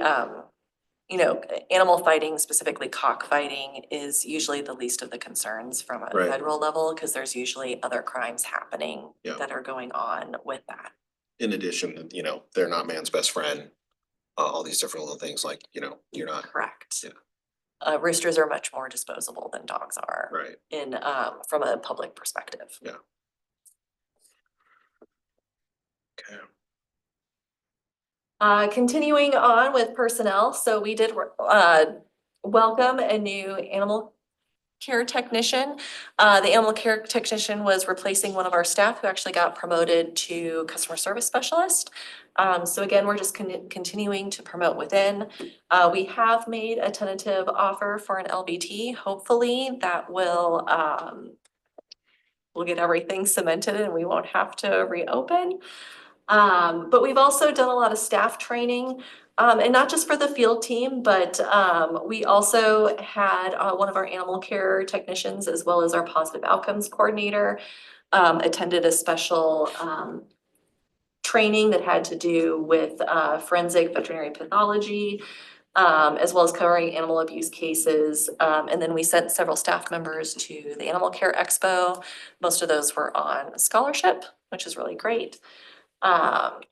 animal fighting, specifically cockfighting, is usually the least of the concerns from a Right. federal level, because there's usually other crimes happening Yeah. that are going on with that. In addition, they're not man's best friend. All these different little things like, you're not, Correct. Yeah. Roosters are much more disposable than dogs are right. from a public perspective. Okay. Continuing on with personnel, so we did welcome a new animal care technician. The animal care technician was replacing one of our staff who actually got promoted to customer service specialist. So again, we're just continuing to promote within. We have made a tentative offer for an LBT. Hopefully that will we'll get everything cemented and we won't have to reopen. But we've also done a lot of staff training, and not just for the field team, but we also had one of our animal care technicians, as well as our positive outcomes coordinator, attended a special training that had to do with forensic veterinary pathology, as well as covering animal abuse cases. And then we sent several staff members to the Animal Care Expo. Most of those were on scholarship, which is really great. And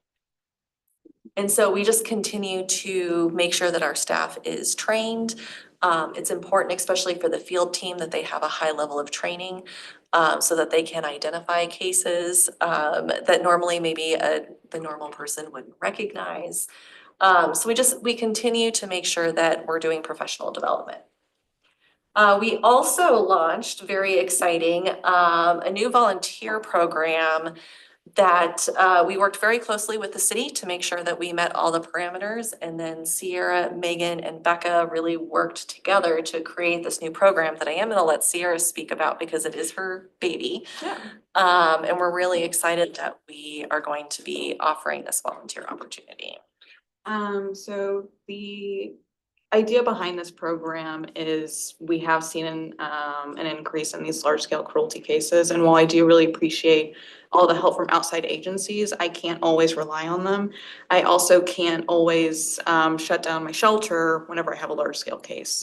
so we just continue to make sure that our staff is trained. It's important, especially for the field team, that they have a high level of training, so that they can identify cases that normally maybe the normal person wouldn't recognize. So we continue to make sure that we're doing professional development. We also launched, very exciting, a new volunteer program that we worked very closely with the city to make sure that we met all the parameters. And then Sierra, Megan, and Becca really worked together to create this new program that I am gonna let Sierra speak about, because it is her baby. Yeah. And we're really excited that we are going to be offering this volunteer opportunity. So the idea behind this program is we have seen an increase in these large scale cruelty cases. And while I do really appreciate all the help from outside agencies, I can't always rely on them. I also can't always shut down my shelter whenever I have a large scale case.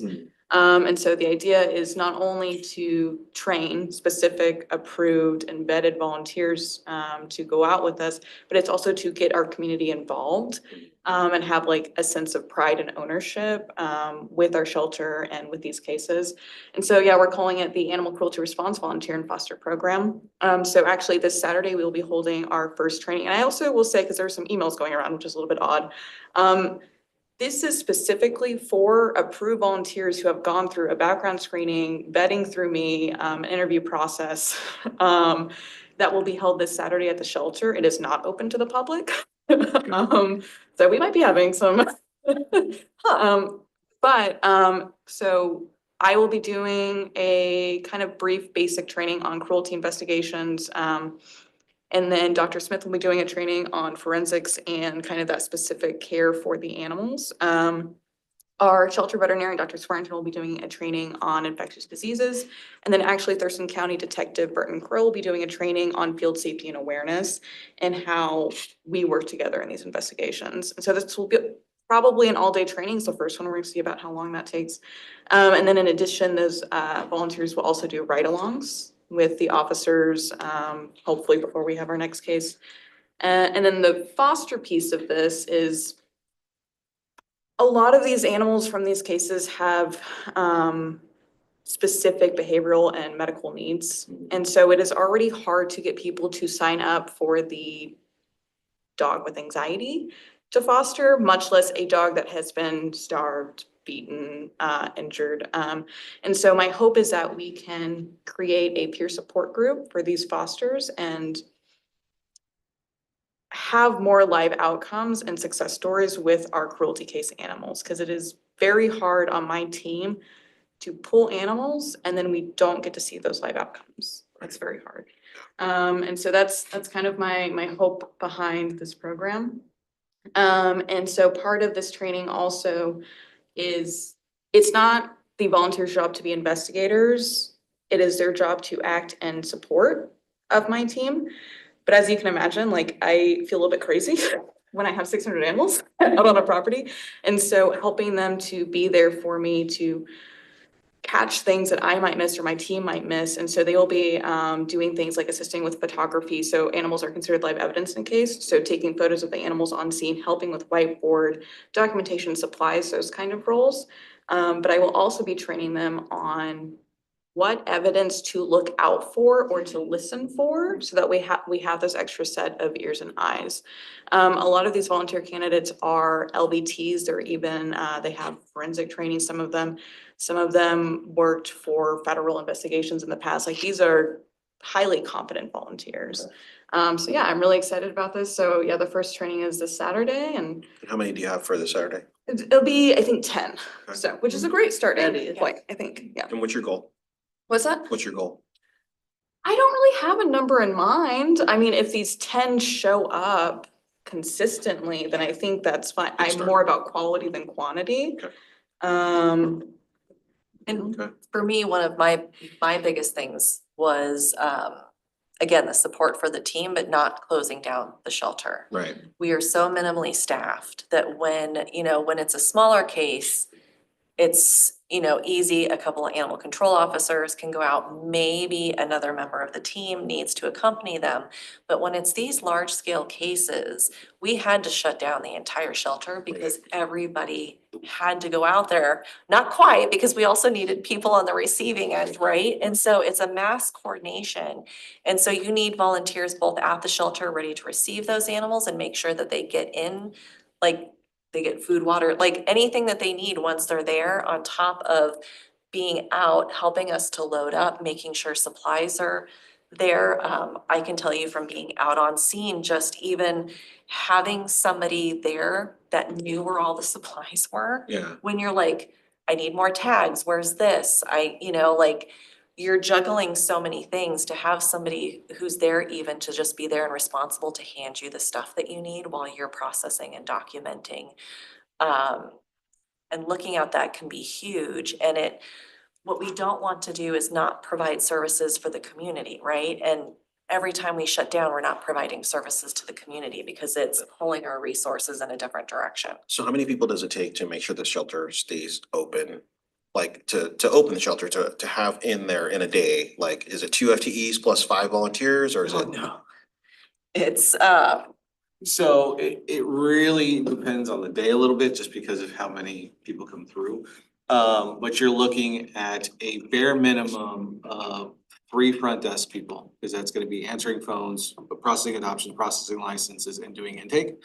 And so the idea is not only to train specific approved and vetted volunteers to go out with us, but it's also to get our community involved and have like a sense of pride and ownership with our shelter and with these cases. And so, yeah, we're calling it the Animal Cruelty Response Volunteer and Foster Program. So actually this Saturday, we will be holding our first training. And I also will say, because there are some emails going around, which is a little bit odd, this is specifically for approved volunteers who have gone through a background screening, vetting through me, an interview process that will be held this Saturday at the shelter. It is not open to the public. So we might be having some. So I will be doing a kind of brief basic training on cruelty investigations. And then Dr. Smith will be doing a training on forensics and kind of that specific care for the animals. Our shelter veterinarian, Dr. Swearingen, will be doing a training on infectious diseases. And then actually Thurston County Detective Burton Crow will be doing a training on field safety and awareness and how we work together in these investigations. And so this will be probably an all-day training. So first one, we're gonna see about how long that takes. And then in addition, those volunteers will also do ride-alongs with the officers, hopefully before we have our next case. And then the foster piece of this is a lot of these animals from these cases have specific behavioral and medical needs. And so it is already hard to get people to sign up for the dog with anxiety to foster, much less a dog that has been starved, beaten, injured. And so my hope is that we can create a peer support group for these fosters and have more live outcomes and success stories with our cruelty case animals, because it is very hard on my team to pull animals and then we don't get to see those live outcomes. It's very hard. And so that's kind of my hope behind this program. And so part of this training also is, it's not the volunteer's job to be investigators. It is their job to act and support of my team. But as you can imagine, like I feel a little bit crazy when I have 600 animals out on a property. And so helping them to be there for me to catch things that I might miss or my team might miss. And so they will be doing things like assisting with photography. So animals are considered live evidence in a case. So taking photos of the animals on scene, helping with whiteboard, documentation, supplies, those kind of roles. But I will also be training them on what evidence to look out for or to listen for so that we have this extra set of ears and eyes. A lot of these volunteer candidates are LVTs. They're even, they have forensic training, some of them. Some of them worked for federal investigations in the past. Like these are highly competent volunteers. So yeah, I'm really excited about this. So yeah, the first training is this Saturday and How many do you have for this Saturday? it'll be, I think, 10. Okay. So, which is a great starting That is. point, I think, yeah. And what's your goal? What's that? What's your goal? I don't really have a number in mind. I mean, if these 10 show up consistently, then I think that's fine. Good I'm start. more about quality than quantity. Okay. And Okay. for me, one of my biggest things was, again, the support for the team, but not closing down the shelter. Right. We are so minimally staffed that when it's a smaller case, it's, easy. A couple of animal control officers can go out. Maybe another member of the team needs to accompany them. But when it's these large scale cases, we had to shut down the entire shelter because everybody had to go out there. Not quite, because we also needed people on the receiving end, right? And so it's a mass coordination. And so you need volunteers both at the shelter ready to receive those animals and make sure that they get in, like they get food, water, like anything that they need once they're there, on top of being out, helping us to load up, making sure supplies are there. I can tell you from being out on scene, just even having somebody there that knew where all the supplies were. Yeah. When you're like, I need more tags, where's this? Like you're juggling so many things, to have somebody who's there even to just be there and responsible to hand you the stuff that you need while you're processing and documenting. And looking at that can be huge. And what we don't want to do is not provide services for the community, right? And every time we shut down, we're not providing services to the community because it's pulling our resources in a different direction. So how many people does it take to make sure the shelter stays open? Like to open the shelter, to have in there in a day, like, is it 2 FTEs plus 5 volunteers or is it? No. It's, So it really depends on the day a little bit, just because of how many people come through. But you're looking at a bare minimum of 3 front desk people, because that's gonna be answering phones, processing adoptions, processing licenses, and doing intake.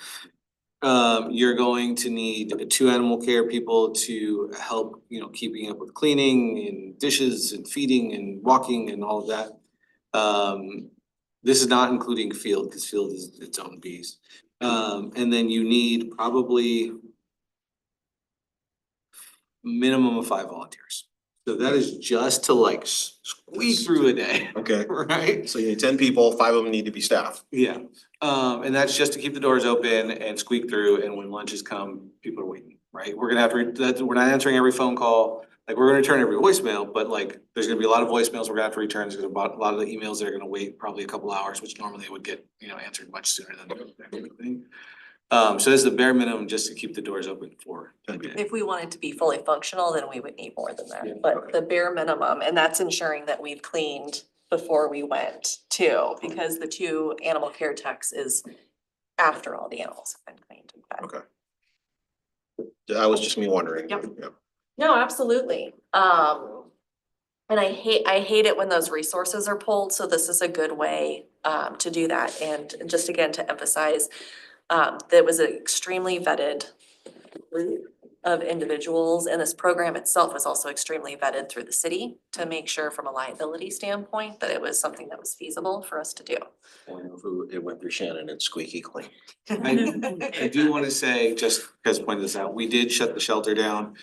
You're going to need 2 animal care people to help, keeping up with cleaning and dishes and feeding and walking and all of that. This is not including field, because field is its own beast. And then you need probably minimum of 5 volunteers. So that is just to like squeak through a day, Okay, right? so you need 10 people, 5 of them need to be staff. Yeah, and that's just to keep the doors open and squeak through, and when lunches come, people are waiting, right? We're gonna have to, we're not answering every phone call, like, we're gonna return every voicemail, but like, there's gonna be a lot of voicemails we're gonna have to return, there's gonna be a lot of the emails that are gonna wait probably a couple hours, which normally would get, answered much sooner than everything. So this is the bare minimum just to keep the doors open for. If we wanted to be fully functional, then we would need more than Yeah, that, but the bare minimum, and that's ensuring that we've cleaned before we went too, because the 2 animal care techs is after all the animals have been cleaned. Okay. That was just me wondering. Yep. Yeah. No, absolutely. And I hate it when those resources are pulled, so this is a good way to do that. And just again, to emphasize, that was an extremely vetted group of individuals, and this program itself was also extremely vetted through the city to make sure from a liability standpoint that it was something that was feasible for us to do. It went through Shannon and squeaky clean. I do wanna say, just because I pointed this out, we did shut the shelter down.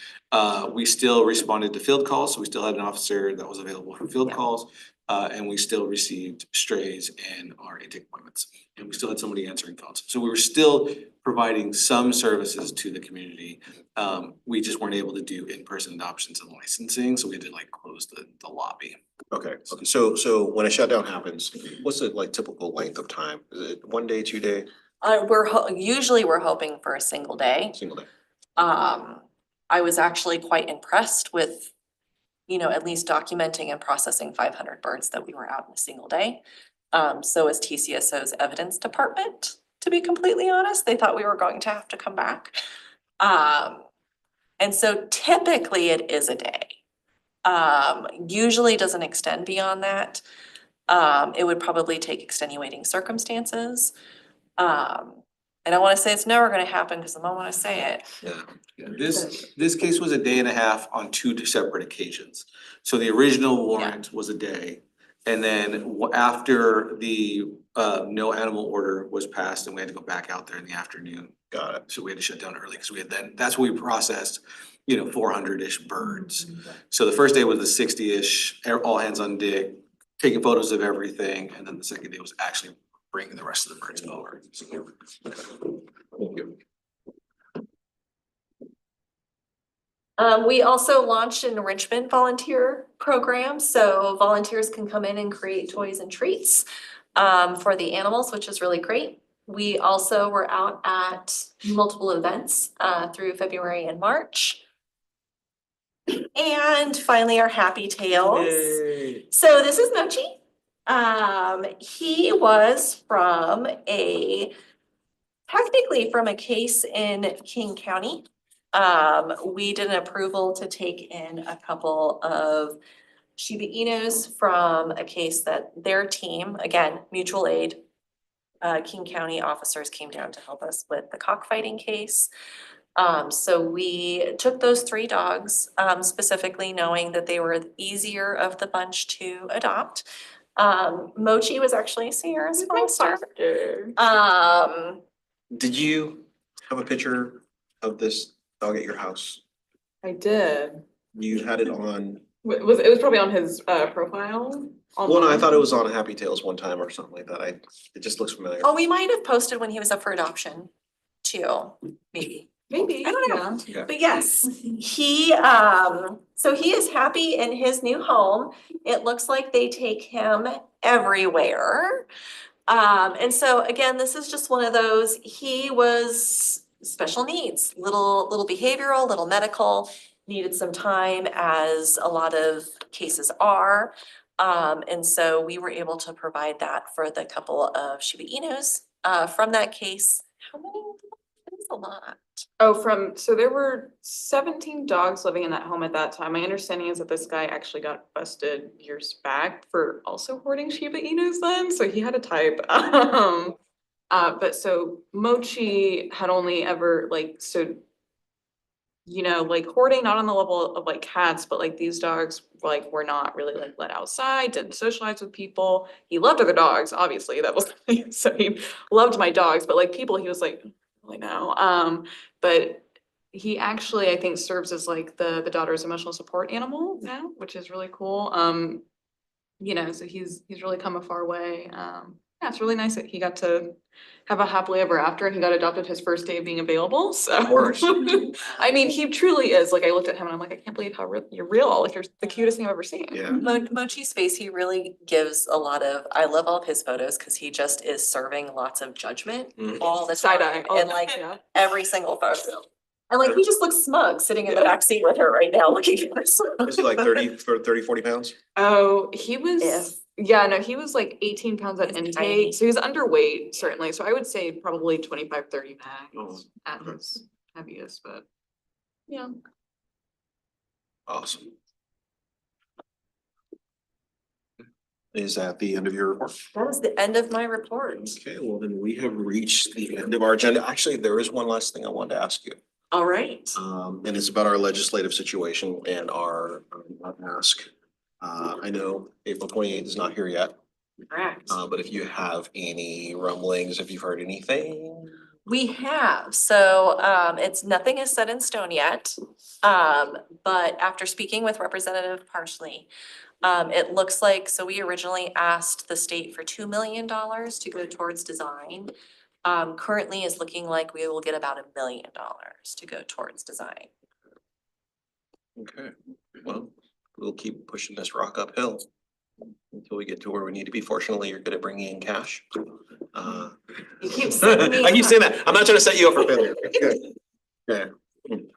We still responded to field calls, so we still had an officer that was available for field Yeah. calls. And we still received strays and our intake appointments, and we still had somebody answering phones. So we were still providing some services to the community. We just weren't able to do in-person adoptions and licensing, so we had to like close the lobby. Okay, so when a shutdown happens, what's the like typical length of time? Is it 1 day, 2 day, Usually we're hoping for a single day. single day? I was actually quite impressed with, at least documenting and processing 500 birds that we were out in a single day. So is TCSO's evidence department, to be completely honest. They thought we were going to have to come back. And so typically it is a day. Usually doesn't extend beyond that. It would probably take extenuating circumstances. And I wanna say it's never gonna happen because I don't wanna say it. Yeah. Yeah, this case was a day and a half on 2 separate occasions. So the original warrant was a day. And then after the no animal order was passed and we had to go back out there in the afternoon. Got it. So we had to shut down early because we had that's when we processed, 400-ish birds. So the first day was the 60-ish, all hands on deck, taking photos of everything. And then the second day was actually bringing the rest of the birds over. Thank you. We also launched an enrichment volunteer program, so volunteers can come in and create toys and treats for the animals, which is really great. We also were out at multiple events through February and March. And finally, our happy tales. So this is Mochi. He was technically from a case in King County. We did an approval to take in a couple of Shiba Inus from a case that their team, again, mutual aid, King County officers came down to help us with the cockfighting case. So we took those 3 dogs, specifically knowing that they were the easier of the bunch to adopt. Mochi was actually Sierra's foster. Did you have a picture of this dog at your house? I did. You had it on, It was probably on his profile. well, no, I thought it was on Happy Tales one time or something like that. It just looks familiar. Oh, we might have posted when he was up for adoption too, maybe. Maybe, I don't know. Yeah. But yes, so he is happy in his new home. It looks like they take him everywhere. And so again, this is just one of those, he was special needs, little behavioral, little medical, needed some time as a lot of cases are. And so we were able to provide that for the couple of Shiba Inus, from that case. How many? It was a lot. Oh, so there were 17 dogs living in that home at that time. My understanding is that this guy actually got busted years back for also hoarding Shiba Inus then, so he had a type. But so Mochi had only ever you know, like hoarding, not on the level of like cats, but like these dogs, like were not really like let outside, didn't socialize with people. He loved other dogs, obviously, that was, so he loved my dogs, but like people, he was like, really no. But he actually, I think, serves as like the daughter's emotional support animal now, which is really cool. You know, so he's really come a far way. Yeah, it's really nice that he got to have a happily ever after and he got adopted his first day of being available, so. Of course. I mean, he truly is, like, I looked at him and I'm like, I can't believe how you're real, like, you're the cutest thing I've ever seen. Yeah. Mochi's face, he really gives a lot of, I love all of his photos because he just is serving lots of judgment Mhm. all the Side time. eye, oh, And like yeah. every single photo. And like, he just looks smug sitting in the back seat with her right now, looking at us. Is he like 40 pounds? Oh, he was, Yes. yeah, no, he was like 18 pounds at He's intake, tiny. so he was underweight, certainly, so I would say probably 25, 30 Oh, max at okay. his heaviest, but. Yeah. Awesome. Is that the end of your report? That is the end of my report. Okay, well then we have reached the end of our agenda. Actually, there is one last thing I wanted to ask you. All right. And it's about our legislative situation and our ask. I know April 28th is not here yet, Correct. but if you have any rumblings, if you've heard anything. We have, so it's nothing is set in stone yet. But after speaking with Representative Parsley, it looks like, so we originally asked the state for $2 million to go towards design. Currently is looking like we will get about $1 million to go towards design. Okay, well, we'll keep pushing this rock uphill until we get to where we need to be. Fortunately, you're good at bringing in cash. You keep setting me I keep up. saying that. I'm not trying to set you up for failure. Okay.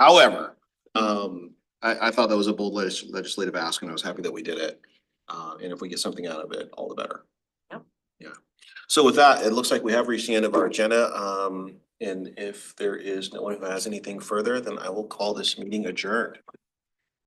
However, I thought that was a bold legislative ask and I was happy that we did it. And if we get something out of it, all the better. Yep. Yeah. So with that, it looks like we have reached the end of our agenda. And if there is no one who has anything further, then I will call this meeting adjourned.